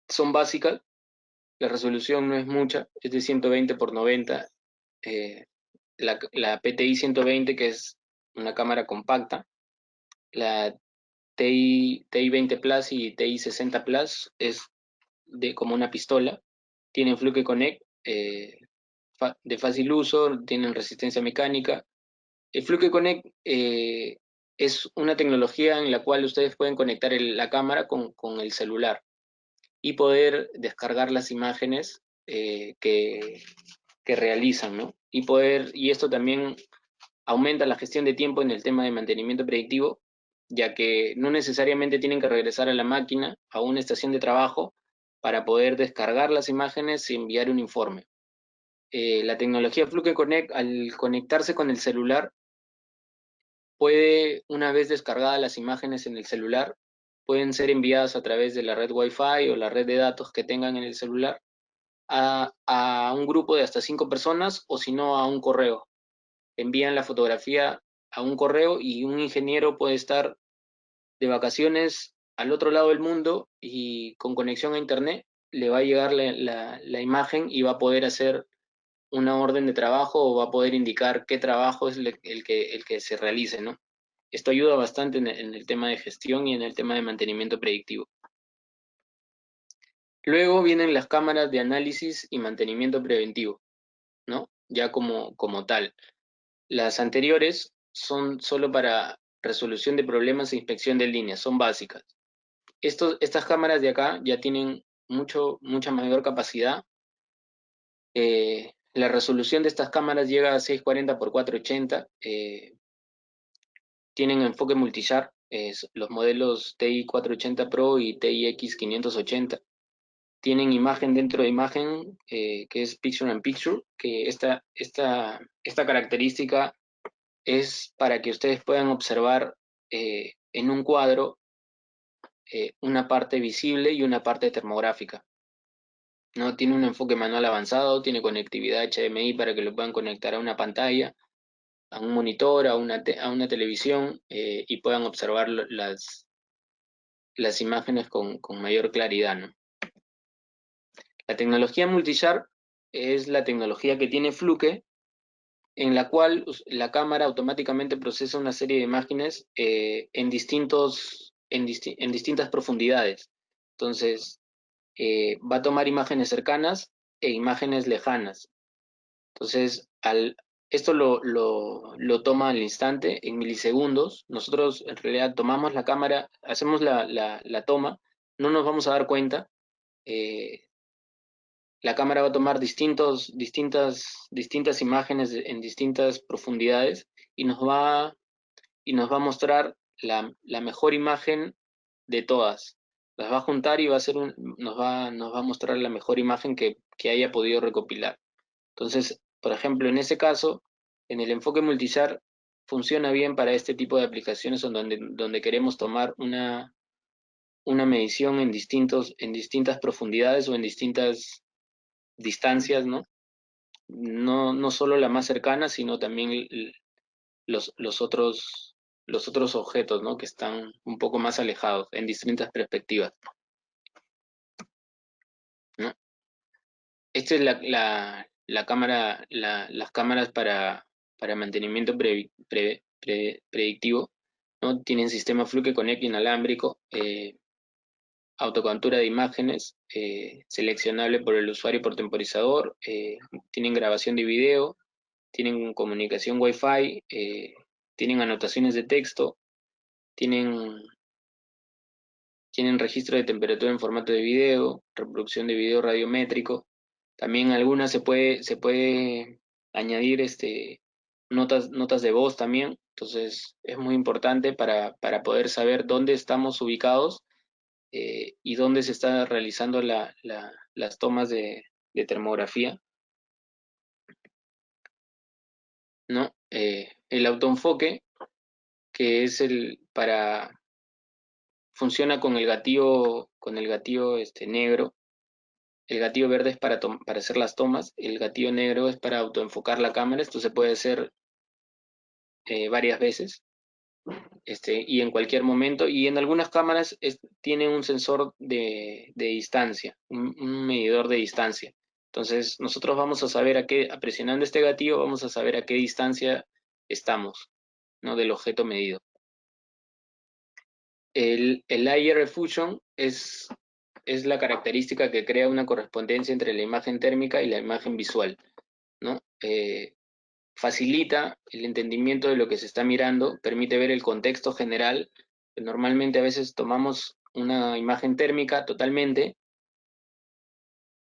son básicas. La resolución no es mucha, es de 120 por 90. La PTI 120, que es una cámara compacta. La TI 20 Plus y TI 60 Plus es como una pistola. Tienen Fluke Connect, de fácil uso, tienen resistencia mecánica El Fluke Connect es una tecnología en la cual ustedes pueden conectar la cámara con el celular y poder descargar las imágenes que realizan, ¿no? Y esto también aumenta la gestión de tiempo en el tema de mantenimiento predictivo, ya que no necesariamente tienen que regresar a la máquina, a una estación de trabajo, para poder descargar las imágenes y enviar un informe. La tecnología Fluke Connect, al conectarse con el celular, puede, una vez descargadas las imágenes en el celular, pueden ser enviadas a través de la red Wi-Fi o la red de datos que tengan en el celular a un grupo de hasta 5 personas o si no a un correo. Envían la fotografía a un correo y un ingeniero puede estar de vacaciones al otro lado del mundo y con conexión a internet le va a llegar la imagen y va a poder hacer una orden de trabajo o va a poder indicar qué trabajo es el que se realice, ¿no? Esto ayuda bastante en el tema de gestión y en el tema de mantenimiento predictivo. Luego vienen las cámaras de análisis y mantenimiento preventivo, ¿no? Ya como tal. Las anteriores son solo para resolución de problemas e inspección de líneas, son básicas. Estas cámaras de acá ya tienen mucha mayor capacidad. La resolución de estas cámaras llega a 640 por 480. Tienen enfoque multishaft, los modelos TI 480 Pro y TIX 580. Tienen imagen dentro de imagen, que es Picture in Picture, que esta característica es para que ustedes puedan observar en un cuadro una parte visible y una parte termográfica, ¿no? Tiene un enfoque manual avanzado, tiene conectividad HDMI para que lo puedan conectar a una pantalla, a un monitor, a una televisión y puedan observar las imágenes con mayor claridad, ¿no? La tecnología multishaft es la tecnología que tiene Fluke, en la cual la cámara automáticamente procesa una serie de imágenes en distintas profundidades. Entonces, va a tomar imágenes cercanas e imágenes lejanas. Entonces, esto lo toma al instante, en milisegundos. Nosotros en realidad tomamos la cámara, hacemos la toma, no nos vamos a dar cuenta. eh, la cámara va a tomar distintas imágenes en distintas profundidades y nos va a mostrar la mejor imagen de todas. Las va a juntar y nos va a mostrar la mejor imagen que haya podido recopilar. Entonces, por ejemplo, en ese caso, en el enfoque multishaft funciona bien para este tipo de aplicaciones donde queremos tomar una medición en distintas profundidades o en distintas distancias, ¿no? No solo la más cercana, sino también los, los otros, los otros objetos, ¿no? Que están un poco más alejados en distintas perspectivas, ¿no? Esta es la cámara, las cámaras para mantenimiento predictivo, ¿no? Tienen sistema Fluke Connect inalámbrico, autocaptura de imágenes, seleccionable por el usuario por temporizador, tienen grabación de video, tienen comunicación Wi-Fi, tienen anotaciones de texto, tienen, tienen registro de temperatura en formato de video, reproducción de video radiométrico. También algunas se puede añadir notas de voz también. Entonces es muy importante para poder saber dónde estamos ubicados y dónde se está realizando las tomas de termografía, ¿no? El autoenfoque, que es funciona con el gatillo negro. El gatillo verde es para hacer las tomas, el gatillo negro es para autoenfocar la cámara. Esto se puede hacer varias veces y en cualquier momento. Y en algunas cámaras tiene un sensor de distancia, un medidor de distancia. Entonces nosotros vamos a saber presionando este gatillo, vamos a saber a qué distancia estamos, ¿no? Del objeto medido. El Layer Fusion es la característica que crea una correspondencia entre la imagen térmica y la imagen visual, ¿no? facilita el entendimiento de lo que se está mirando, permite ver el contexto general. Normalmente a veces tomamos una imagen térmica totalmente,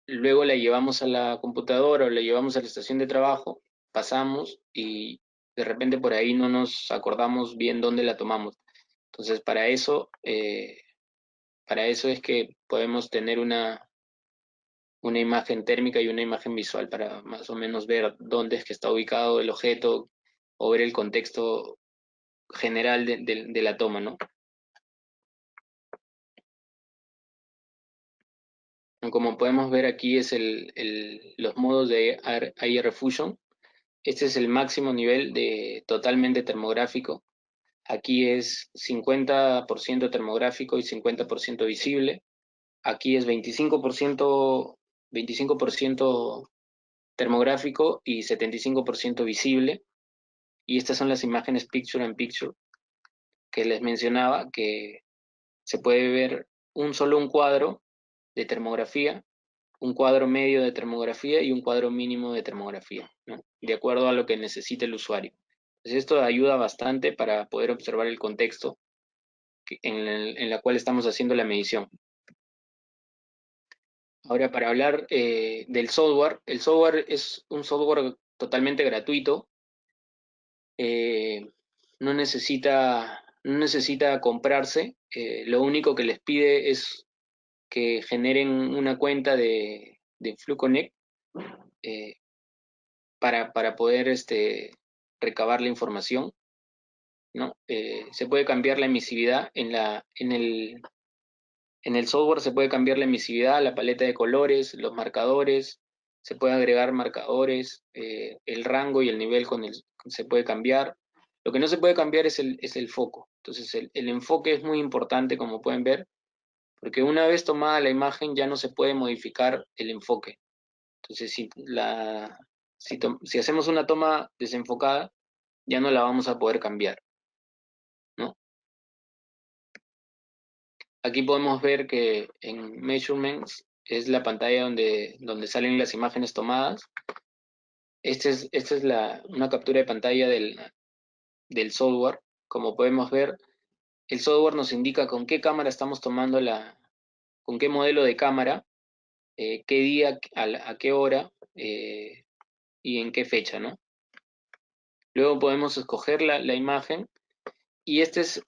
luego la llevamos a la computadora o la llevamos a la estación de trabajo, pasamos y de repente por ahí no nos acordamos bien dónde la tomamos. Entonces para eso es que podemos tener una imagen térmica y una imagen visual para más o menos ver dónde es que está ubicado el objeto o ver el contexto general de la toma, ¿no? Como podemos ver aquí es los modos de AR Fusion. Este es el máximo nivel de totalmente termográfico. Aquí es 50% termográfico y 50% visible. Aquí es 25% termográfico y 75% visible. Y estas son las imágenes picture in picture que les mencionaba, que se puede ver solo un cuadro de termografía, un cuadro medio de termografía y un cuadro mínimo de termografía, ¿no? De acuerdo a lo que necesite el usuario. Entonces esto ayuda bastante para poder observar el contexto en la cual estamos haciendo la medición. Ahora, para hablar del software, el software es un software totalmente gratuito. No necesita comprarse. Lo único que les pide es que generen una cuenta de FluConnect eh, para poder recabar la información, ¿no? Se puede cambiar la emisividad en el software, se puede cambiar la emisividad, la paleta de colores, los marcadores, se puede agregar marcadores, el rango y el nivel se puede cambiar. Lo que no se puede cambiar es el foco. Entonces el enfoque es muy importante, como pueden ver, porque una vez tomada la imagen ya no se puede modificar el enfoque. Entonces si hacemos una toma desenfocada, ya no la vamos a poder cambiar, ¿no? Aquí podemos ver que en Measurements es la pantalla donde salen las imágenes tomadas. Esta es una captura de pantalla del software. Como podemos ver, el software nos indica con qué cámara estamos tomando con qué modelo de cámara, qué día, a qué hora y en qué fecha, ¿no? Luego podemos escoger la imagen y esta es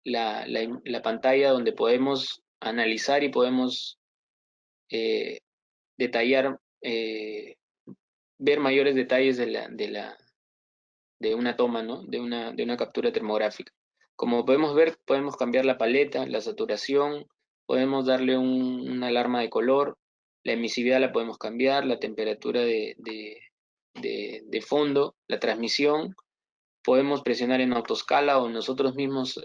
la pantalla donde podemos analizar y podemos eh, detallar, ver mayores detalles de una toma, ¿no? De una captura termográfica. Como podemos ver, podemos cambiar la paleta, la saturación, podemos darle una alarma de color, la emisividad la podemos cambiar, la temperatura de fondo, la transmisión, podemos presionar en autoescala o nosotros mismos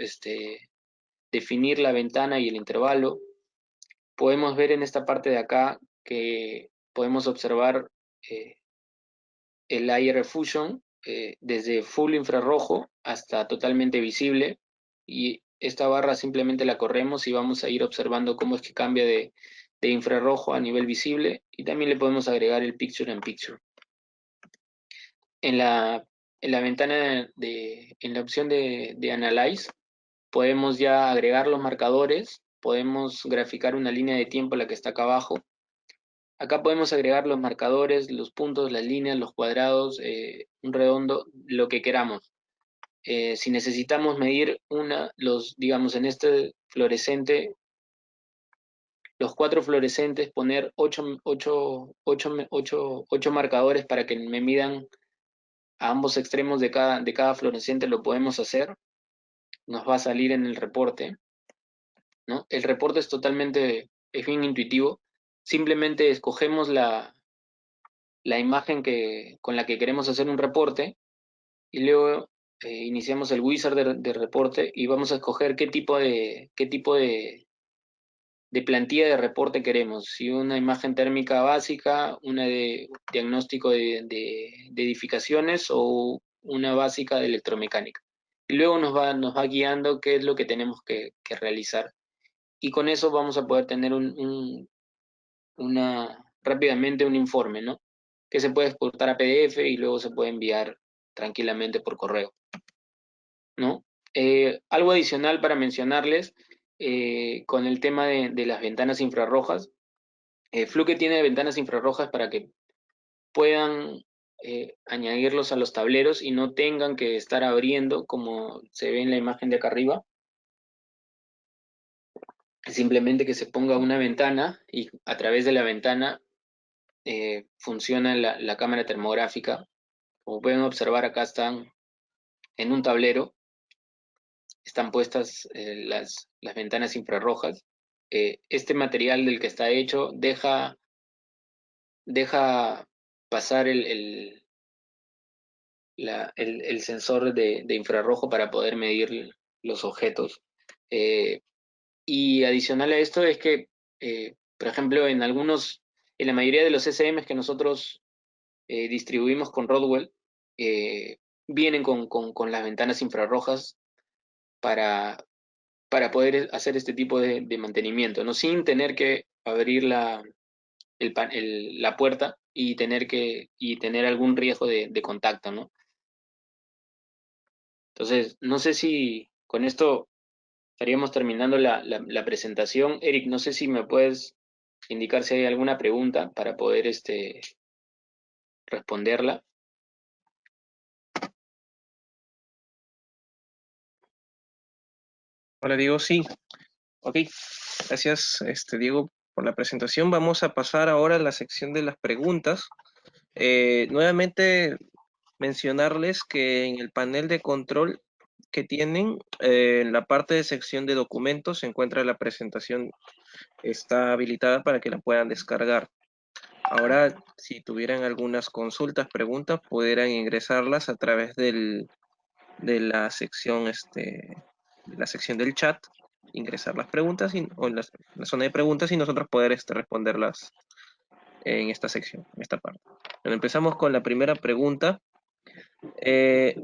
definir la ventana y el intervalo. Podemos ver en esta parte de acá que podemos observar eh, el AR Fusion desde full infrarrojo hasta totalmente visible, y esta barra simplemente la corremos y vamos a ir observando cómo es que cambia de infrarrojo a nivel visible, y también le podemos agregar el picture in picture. En la ventana en la opción de Analyze podemos ya agregar los marcadores, podemos graficar una línea de tiempo, la que está acá abajo. Acá podemos agregar los marcadores, los puntos, las líneas, los cuadrados, un redondo, lo que queramos. Si necesitamos medir digamos, en este fluorescente, los 4 fluorescentes, poner 8 marcadores para que me midan a ambos extremos de cada fluorescente, lo podemos hacer. Nos va a salir en el reporte, ¿no? El reporte es bien intuitivo. Simplemente escogemos la imagen con la que queremos hacer un reporte y luego iniciamos el wizard de reporte y vamos a escoger qué tipo de plantilla de reporte queremos. Si una imagen térmica básica, una de diagnóstico de edificaciones o una básica de electromecánica. Y luego nos va guiando qué es lo que tenemos que realizar. Y con eso vamos a poder tener rápidamente un informe, ¿no? que se puede exportar a PDF y luego se puede enviar tranquilamente por correo, ¿no? Algo adicional para mencionarles con el tema de las ventanas infrarrojas. Fluke tiene ventanas infrarrojas para que puedan añadirlos a los tableros y no tengan que estar abriendo como se ve en la imagen de acá arriba. Simplemente que se ponga una ventana y a través de la ventana funciona la cámara termográfica. Como pueden observar, acá están en un tablero, están puestas las ventanas infrarrojas. Este material del que está hecho deja pasar el sensor de infrarrojo para poder medir los objetos. Eh, y adicional a esto es que, por ejemplo, en la mayoría de los SMs que nosotros distribuimos con Rodwell, eh, vienen con las ventanas infrarrojas para, para poder hacer este tipo de mantenimiento, ¿no? Sin tener que abrir la puerta y tener algún riesgo de contacto, ¿no? Entonces, no sé si con esto estaríamos terminando la presentación. Eric, no sé si me puedes indicar si hay alguna pregunta para poder responderla. Hola Diego, sí. Ok, gracias Diego por la presentación. Vamos a pasar ahora a la sección de las preguntas. Nuevamente mencionarles que en el panel de control que tienen, en la parte de sección de documentos se encuentra la presentación, está habilitada para que la puedan descargar. Ahora, si tuvieran algunas consultas, preguntas, pudieran ingresarlas a través de la sección del chat, ingresar las preguntas o en la zona de preguntas y nosotros poder responderlas en esta sección, en esta parte. Bueno, empezamos con la primera pregunta. Eh,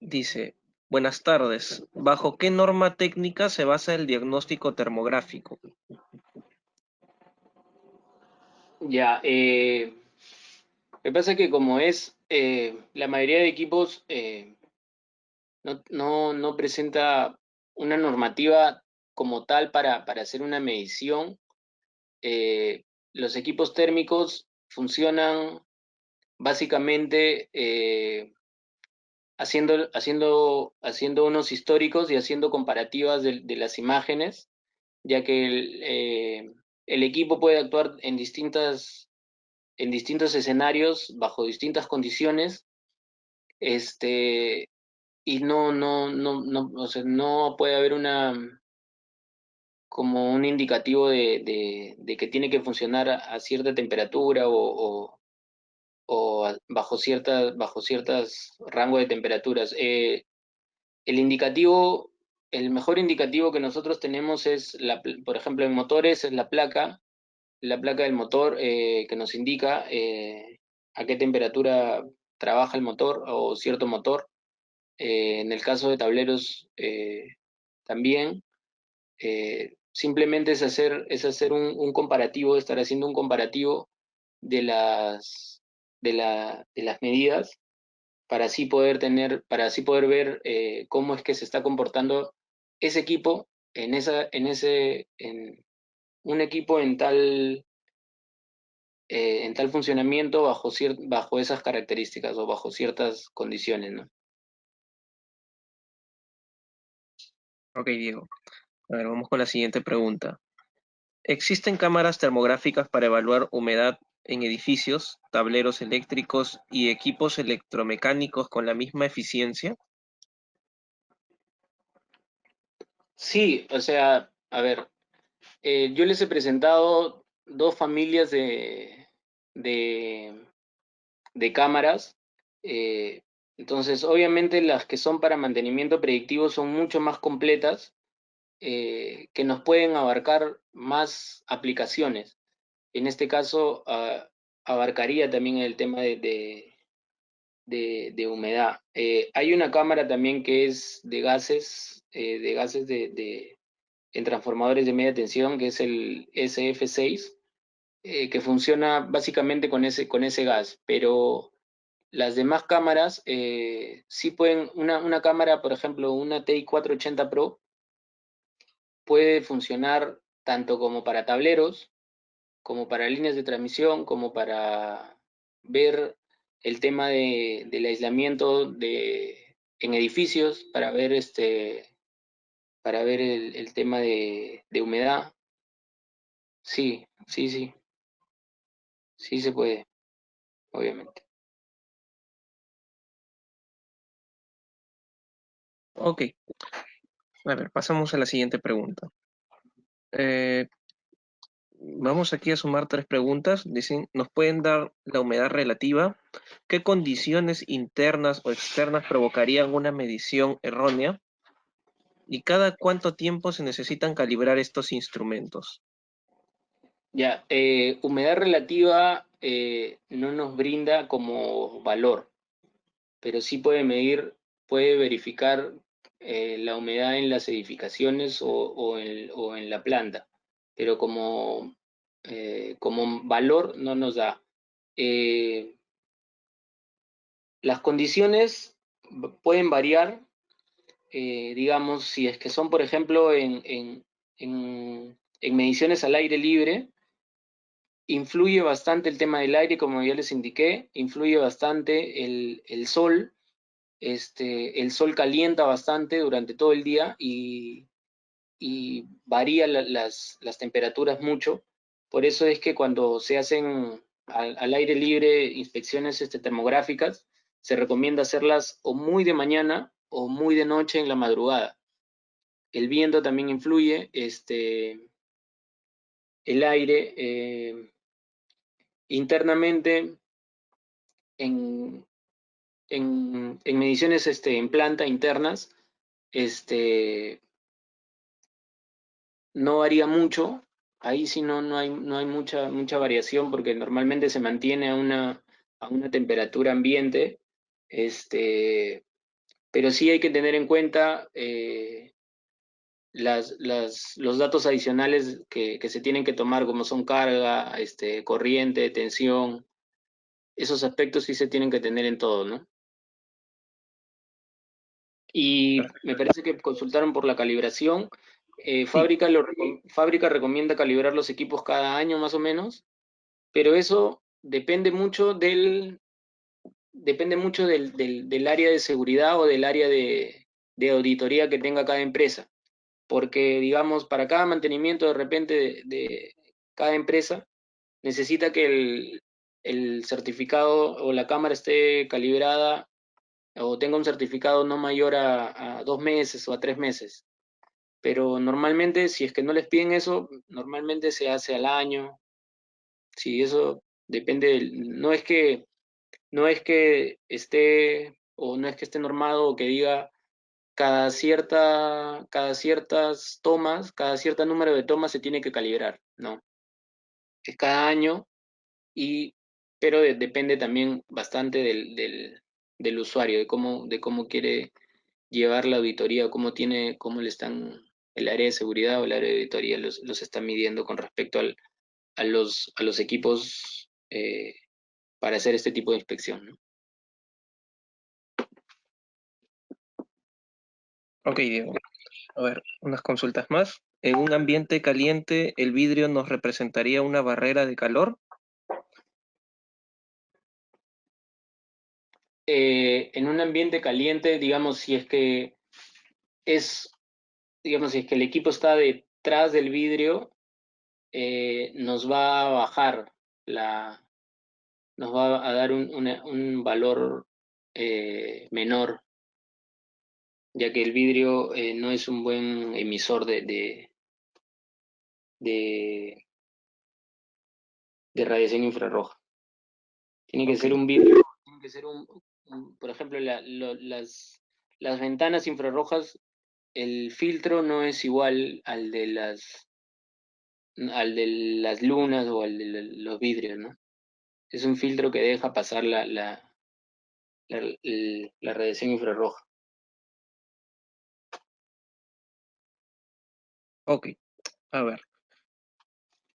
Dice, buenas tardes. ¿Bajo qué norma técnica se basa el diagnóstico termográfico? Ya, me pasa que como es, la mayoría de equipos no presenta una normativa como tal para hacer una medición. Los equipos térmicos funcionan básicamente haciendo unos históricos y haciendo comparativas de las imágenes, ya que el equipo puede actuar en distintos escenarios, bajo distintas condiciones, y o sea, no puede haber como un indicativo de que tiene que funcionar a cierta temperatura o bajo ciertas rangos de temperaturas. El mejor indicativo que nosotros tenemos es, por ejemplo, en motores, es la placa del motor que nos indica a qué temperatura trabaja el motor o cierto motor. En el caso de tableros también, simplemente es hacer un comparativo, estar haciendo un comparativo de de las medidas para así poder ver cómo es que se está comportando ese equipo en un equipo en tal funcionamiento bajo esas características o bajo ciertas condiciones, ¿no? Ok, Diego. A ver, vamos con la siguiente pregunta. ¿Existen cámaras termográficas para evaluar humedad en edificios, tableros eléctricos y equipos electromecánicos con la misma eficiencia? Sí, o sea, a ver, yo les he presentado dos familias de, de cámaras. eh, entonces, obviamente las que son para mantenimiento predictivo son mucho más completas, que nos pueden abarcar más aplicaciones. En este caso, abarcaría también el tema de humedad. Hay una cámara también que es de gases en transformadores de media tensión, que es el SF6. que funciona básicamente con ese gas, pero las demás cámaras sí pueden, una cámara, por ejemplo, una TI 480 Pro, puede funcionar tanto como para tableros, como para líneas de transmisión, como para ver el tema del aislamiento en edificios, para ver el tema de humedad. Sí, sí, sí, sí se puede, obviamente. Ok, a ver, pasamos a la siguiente pregunta. Eh, Vamos aquí a sumar tres preguntas. Dicen, ¿nos pueden dar la humedad relativa? ¿Qué condiciones internas o externas provocarían una medición errónea? ¿Y cada cuánto tiempo se necesitan calibrar estos instrumentos? Ya, humedad relativa no nos brinda como valor, pero sí puede medir, puede verificar la humedad en las edificaciones o en la planta, pero como valor no nos da. Eh, las condiciones pueden variar, digamos, si es que son, por ejemplo, en mediciones al aire libre, influye bastante el tema del aire, como ya les indiqué, influye bastante el sol. El sol calienta bastante durante todo el día y varía las temperaturas mucho. Por eso es que cuando se hacen al aire libre inspecciones termográficas, se recomienda hacerlas o muy de mañana o muy de noche en la madrugada. El viento también influye, el aire internamente en, en mediciones en planta internas, este, no varía mucho. Ahí sí no hay mucha variación porque normalmente se mantiene a una temperatura ambiente. Este, pero sí hay que tener en cuenta los datos adicionales que se tienen que tomar, como son carga, corriente, tensión. Esos aspectos sí se tienen que tener en todo, ¿no? Y me parece que consultaron por la calibración. Sí, Fábrica recomienda calibrar los equipos cada año más o menos, pero eso depende mucho del área de seguridad o del área de auditoría que tenga cada empresa. Porque, digamos, para cada mantenimiento de repente de cada empresa, necesita que el certificado o la cámara esté calibrada o tenga un certificado no mayor a 2 meses o a 3 meses. Pero normalmente, si es que no les piden eso, normalmente se hace al año. Sí, eso depende no es que esté, o no es que esté normado o que diga cada ciertas tomas, cada cierto número de tomas se tiene que calibrar. No, es cada año y, pero depende también bastante del usuario, de cómo quiere llevar la auditoría, cómo le están, el área de seguridad o el área de auditoría los está midiendo con respecto a los equipos para hacer este tipo de inspección, ¿no? ok, Diego. A ver, unas consultas más. ¿En un ambiente caliente, el vidrio nos representaría una barrera de calor? En un ambiente caliente, digamos, es, si es que el equipo está detrás del vidrio, nos va a bajar la, nos va a dar un valor menor, ya que el vidrio no es un buen emisor de, de radiación infrarroja. Tiene que Ok, ser un vidrio, tiene que ser por ejemplo, las ventanas infrarrojas, el filtro no es igual al de las lunas o al de los vidrios, ¿no? Es un filtro que deja pasar la radiación infrarroja. ok. A ver.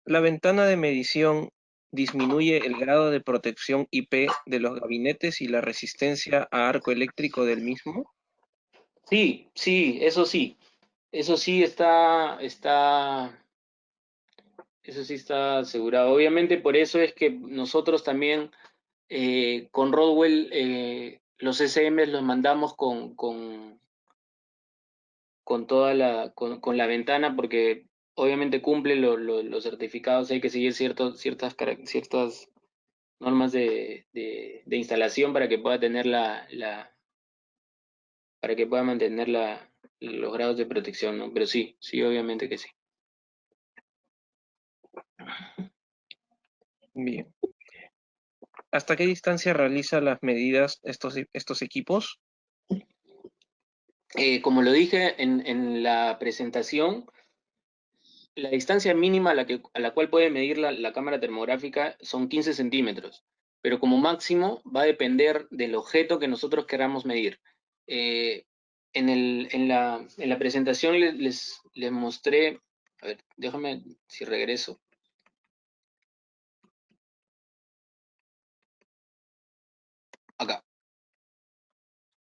¿La ventana de medición disminuye el grado de protección IP de los gabinetes y la resistencia a arco eléctrico del mismo? Sí, sí, eso sí. Eso sí eso sí está asegurado. Obviamente por eso es que nosotros también con Rodwell los SM los mandamos con toda con la ventana porque obviamente cumple los certificados, hay que seguir ciertas normas de instalación para que pueda tener para que pueda mantener los grados de protección, ¿no? Pero sí, sí, obviamente que sí. Bien. ¿Hasta qué distancia realiza las medidas estos equipos? Como lo dije en la presentación, la distancia mínima a la cual puede medir la cámara termográfica son 15 centímetros, pero como máximo va a depender del objeto que nosotros queramos medir. Eh, en la presentación les mostré, a ver, déjame si regreso. Acá,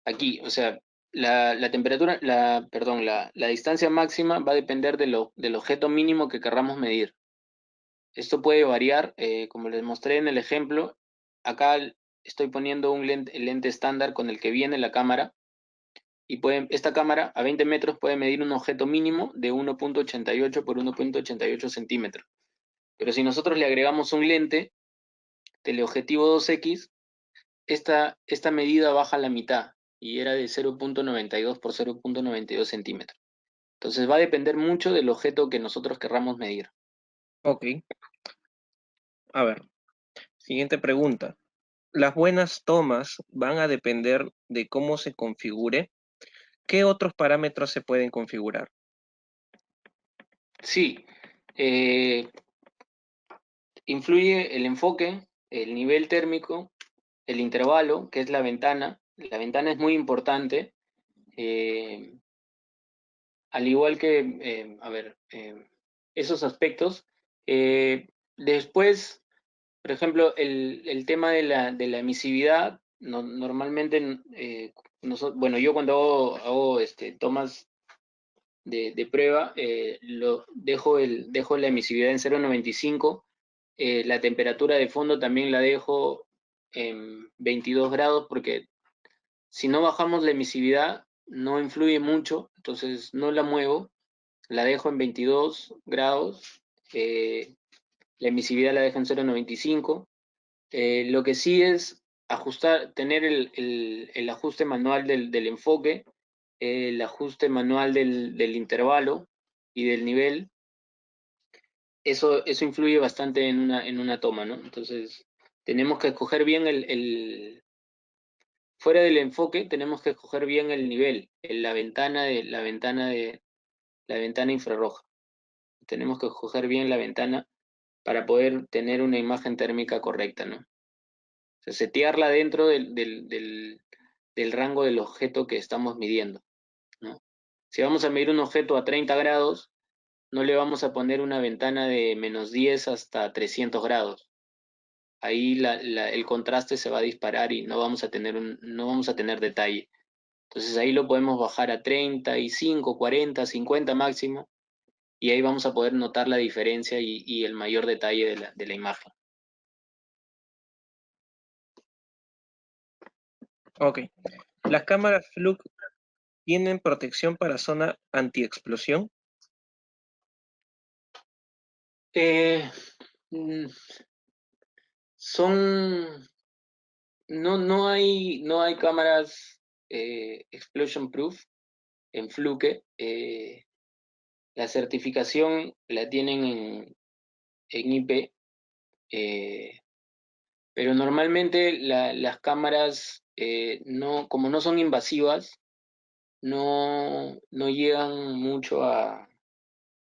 aquí, o sea, la temperatura, perdón, la distancia máxima va a depender del objeto mínimo que querramos medir. Esto puede variar, como les mostré en el ejemplo. Acá estoy poniendo el lente estándar con el que viene la cámara y esta cámara a 20 metros puede medir un objeto mínimo de 1.88 por 1.88 centímetros. Pero si nosotros le agregamos un lente teleobjetivo 2X, esta medida baja a la mitad y era de 0.92 por 0.92 centímetros. Entonces va a depender mucho del objeto que nosotros querramos medir. Ok. A ver, siguiente pregunta. ¿Las buenas tomas van a depender de cómo se configure? ¿Qué otros parámetros se pueden configurar? Sí, eh, influye el enfoque, el nivel térmico, el intervalo, que es la ventana. La ventana es muy importante, eh, al igual que, a ver, esos aspectos. Después, por ejemplo, el tema de la emisividad, normalmente, bueno, yo cuando hago tomas de prueba, dejo la emisividad en 0.95. La temperatura de fondo también la dejo en 22 grados porque si no bajamos la emisividad no influye mucho, entonces no la muevo, la dejo en 22 grados, la emisividad la dejo en 0.95. Lo que sí es tener el ajuste manual del enfoque, el ajuste manual del intervalo y del nivel. Eso influye bastante en una toma, ¿no? Entonces, tenemos que escoger bien fuera del enfoque, tenemos que escoger bien el nivel, la ventana infrarroja. Tenemos que escoger bien la ventana para poder tener una imagen térmica correcta, ¿no? O sea, setearla dentro del rango del objeto que estamos midiendo, ¿no? Si vamos a medir un objeto a 30 grados, no le vamos a poner una ventana de -10 hasta 300 grados. Ahí el contraste se va a disparar y no vamos a tener detalle. Entonces ahí lo podemos bajar a 35, 40, 50 máximo y ahí vamos a poder notar la diferencia y el mayor detalle de la imagen. Ok. ¿Las cámaras Fluke tienen protección para zona antiexplosión? Eh, mm, son, no hay cámaras explosion proof en Fluke. La certificación la tienen en IP, eh, pero normalmente las cámaras, como no son invasivas, no llegan mucho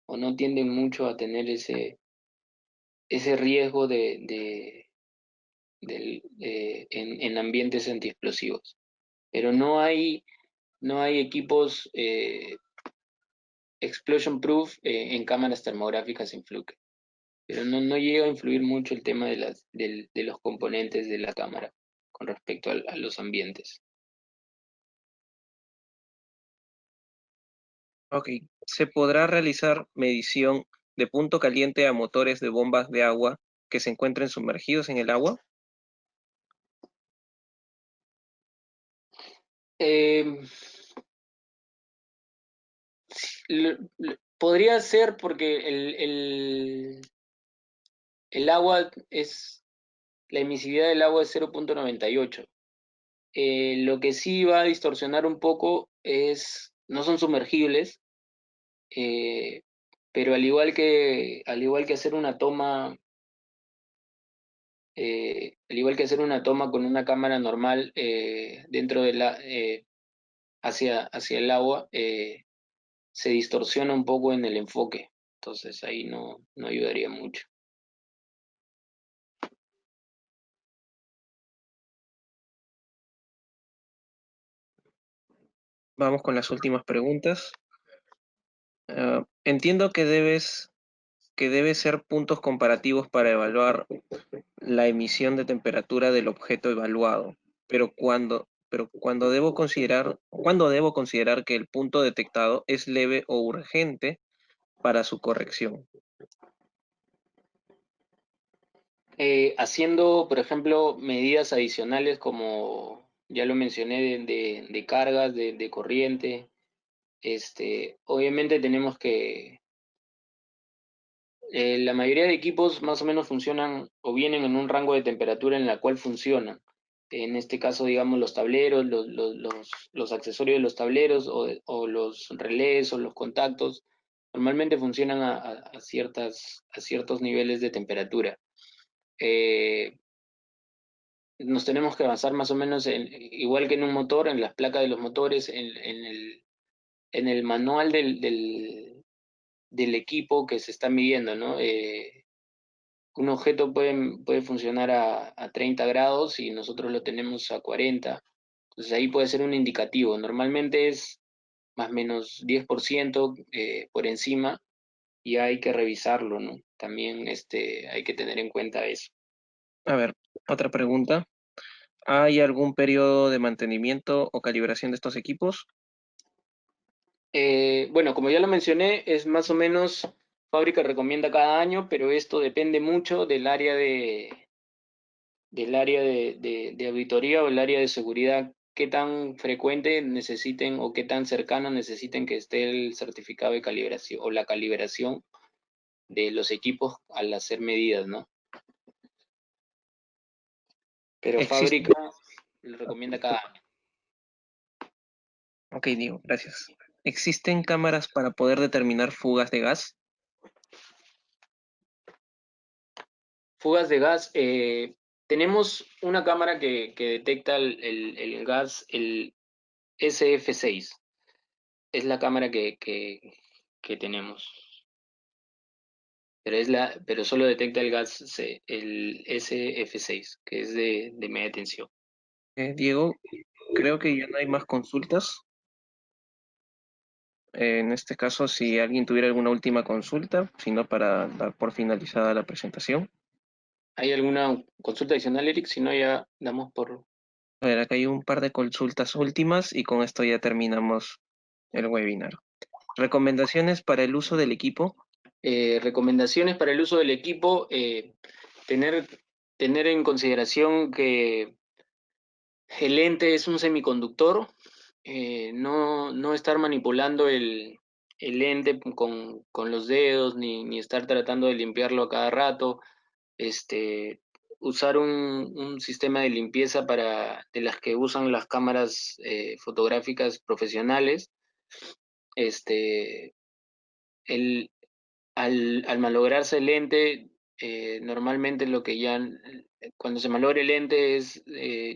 o no tienden mucho a tener ese riesgo en ambientes antiexplosivos. Pero no hay equipos explosion proof en cámaras termográficas en Fluke. pero no llega a influir mucho el tema de los componentes de la cámara con respecto a los ambientes. Ok. ¿Se podrá realizar medición de punto caliente a motores de bombas de agua que se encuentren sumergidos en el agua? Eh, Podría ser porque el agua la emisividad del agua es 0,98. Lo que sí va a distorsionar un poco no son sumergibles, eh, pero al igual que hacer una toma, al igual que hacer una toma con una cámara normal dentro hacia el agua, se distorsiona un poco en el enfoque. Entonces ahí no ayudaría mucho. Vamos con las últimas preguntas. Entiendo que debe ser puntos comparativos para evaluar la emisión de temperatura del objeto evaluado, ¿cuándo debo considerar que el punto detectado es leve o urgente para su corrección? Haciendo, por ejemplo, medidas adicionales como ya lo mencioné de cargas, de corriente, obviamente tenemos que, la mayoría de equipos más o menos funcionan o vienen en un rango de temperatura en la cual funcionan. En este caso, digamos, los tableros, los accesorios de los tableros o los relés o los contactos, normalmente funcionan a ciertos niveles de temperatura. Eh, Nos tenemos que basar más o menos igual que en un motor, en las placas de los motores, en el manual del equipo que se está midiendo, ¿no? Un objeto puede funcionar a 30 grados y nosotros lo tenemos a 40. Entonces ahí puede ser un indicativo. Normalmente es más o menos 10% por encima y hay que revisarlo, ¿no? También hay que tener en cuenta eso. A ver, otra pregunta. ¿Hay algún periodo de mantenimiento o calibración de estos equipos? Bueno, como ya lo mencioné, es más o menos, fábrica recomienda cada año, pero esto depende mucho del área de auditoría o el área de seguridad, qué tan frecuente necesiten o qué tan cercano necesiten que esté el certificado de calibración o la calibración de los equipos al hacer medidas, ¿no? Pero ¿Existen? fábrica lo recomienda cada año. Ok, Diego, gracias. ¿Existen cámaras para poder determinar fugas de gas? Fugas de gas. Tenemos una cámara que detecta el gas, el SF6. Es la cámara que tenemos. Pero solo detecta el gas, el SF6, que es de media tensión. Diego, creo que ya no hay más consultas. En este caso, si alguien tuviera alguna última consulta, sino para dar por finalizada la presentación. ¿Hay alguna consulta adicional, Eric? Si no, ya damos por A ver, acá hay un par de consultas últimas y con esto ya terminamos el webinar. Recomendaciones para el uso del equipo. recomendaciones para el uso del equipo. Tener, tener en consideración que el lente es un semiconductor. No estar manipulando el lente con los dedos, ni estar tratando de limpiarlo a cada rato. este, Usar un sistema de limpieza de las que usan las cámaras fotográficas profesionales. Este, el, al malograrse el lente, normalmente cuando se malogra el lente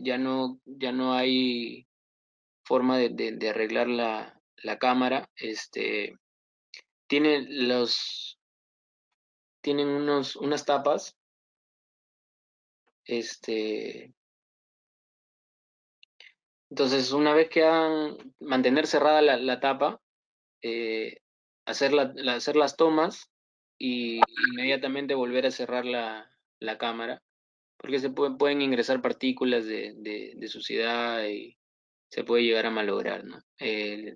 ya no hay forma de arreglar la cámara. Tiene tienen unas tapas. este, Entonces, una vez que mantener cerrada la tapa, eh, hacer las tomas y inmediatamente volver a cerrar la cámara, porque pueden ingresar partículas de suciedad y se puede llegar a malograr, ¿no?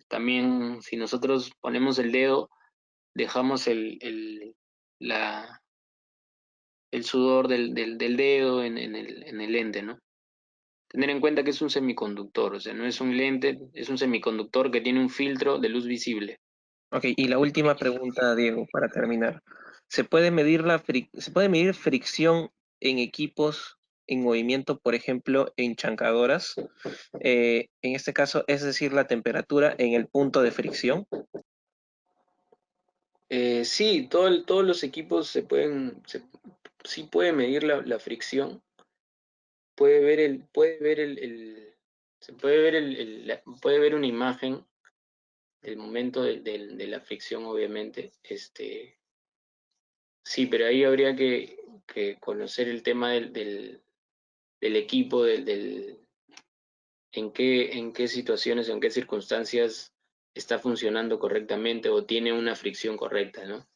También si nosotros ponemos el dedo, dejamos el sudor del dedo en el lente, ¿no? Tener en cuenta que es un semiconductor, o sea, no es un lente, es un semiconductor que tiene un filtro de luz visible. Ok, y la última pregunta, Diego, para terminar. ¿Se puede medir fricción en equipos en movimiento, por ejemplo, en chancadoras? En este caso, es decir, la temperatura en el punto de fricción. Sí, todos los equipos sí puede medir la fricción, puede ver se puede ver puede ver una imagen del momento de la fricción, obviamente. Sí, pero ahí habría que conocer el tema del equipo, en qué situaciones, en qué circunstancias está funcionando correctamente o tiene una fricción correcta, ¿no?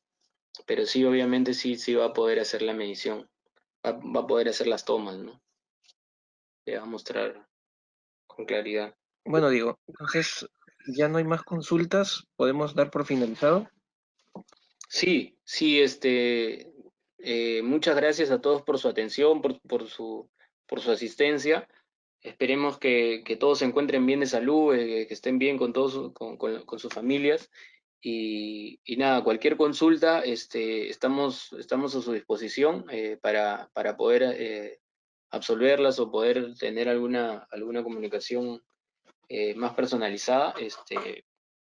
Pero sí, obviamente sí va a poder hacer la medición, va a poder hacer las tomas, ¿no? Le va a mostrar con claridad. Bueno, Diego, entonces ya no hay más consultas. ¿Podemos dar por finalizado? Sí, sí, muchas gracias a todos por su atención, por su asistencia. Esperemos que todos se encuentren bien de salud, que estén bien con todos, con sus familias. Y nada, cualquier consulta, estamos a su disposición para poder absolverlas o poder tener alguna comunicación más personalizada.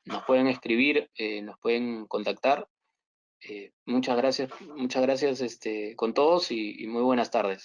Nos pueden escribir, nos pueden contactar. Muchas gracias con todos y muy buenas tardes.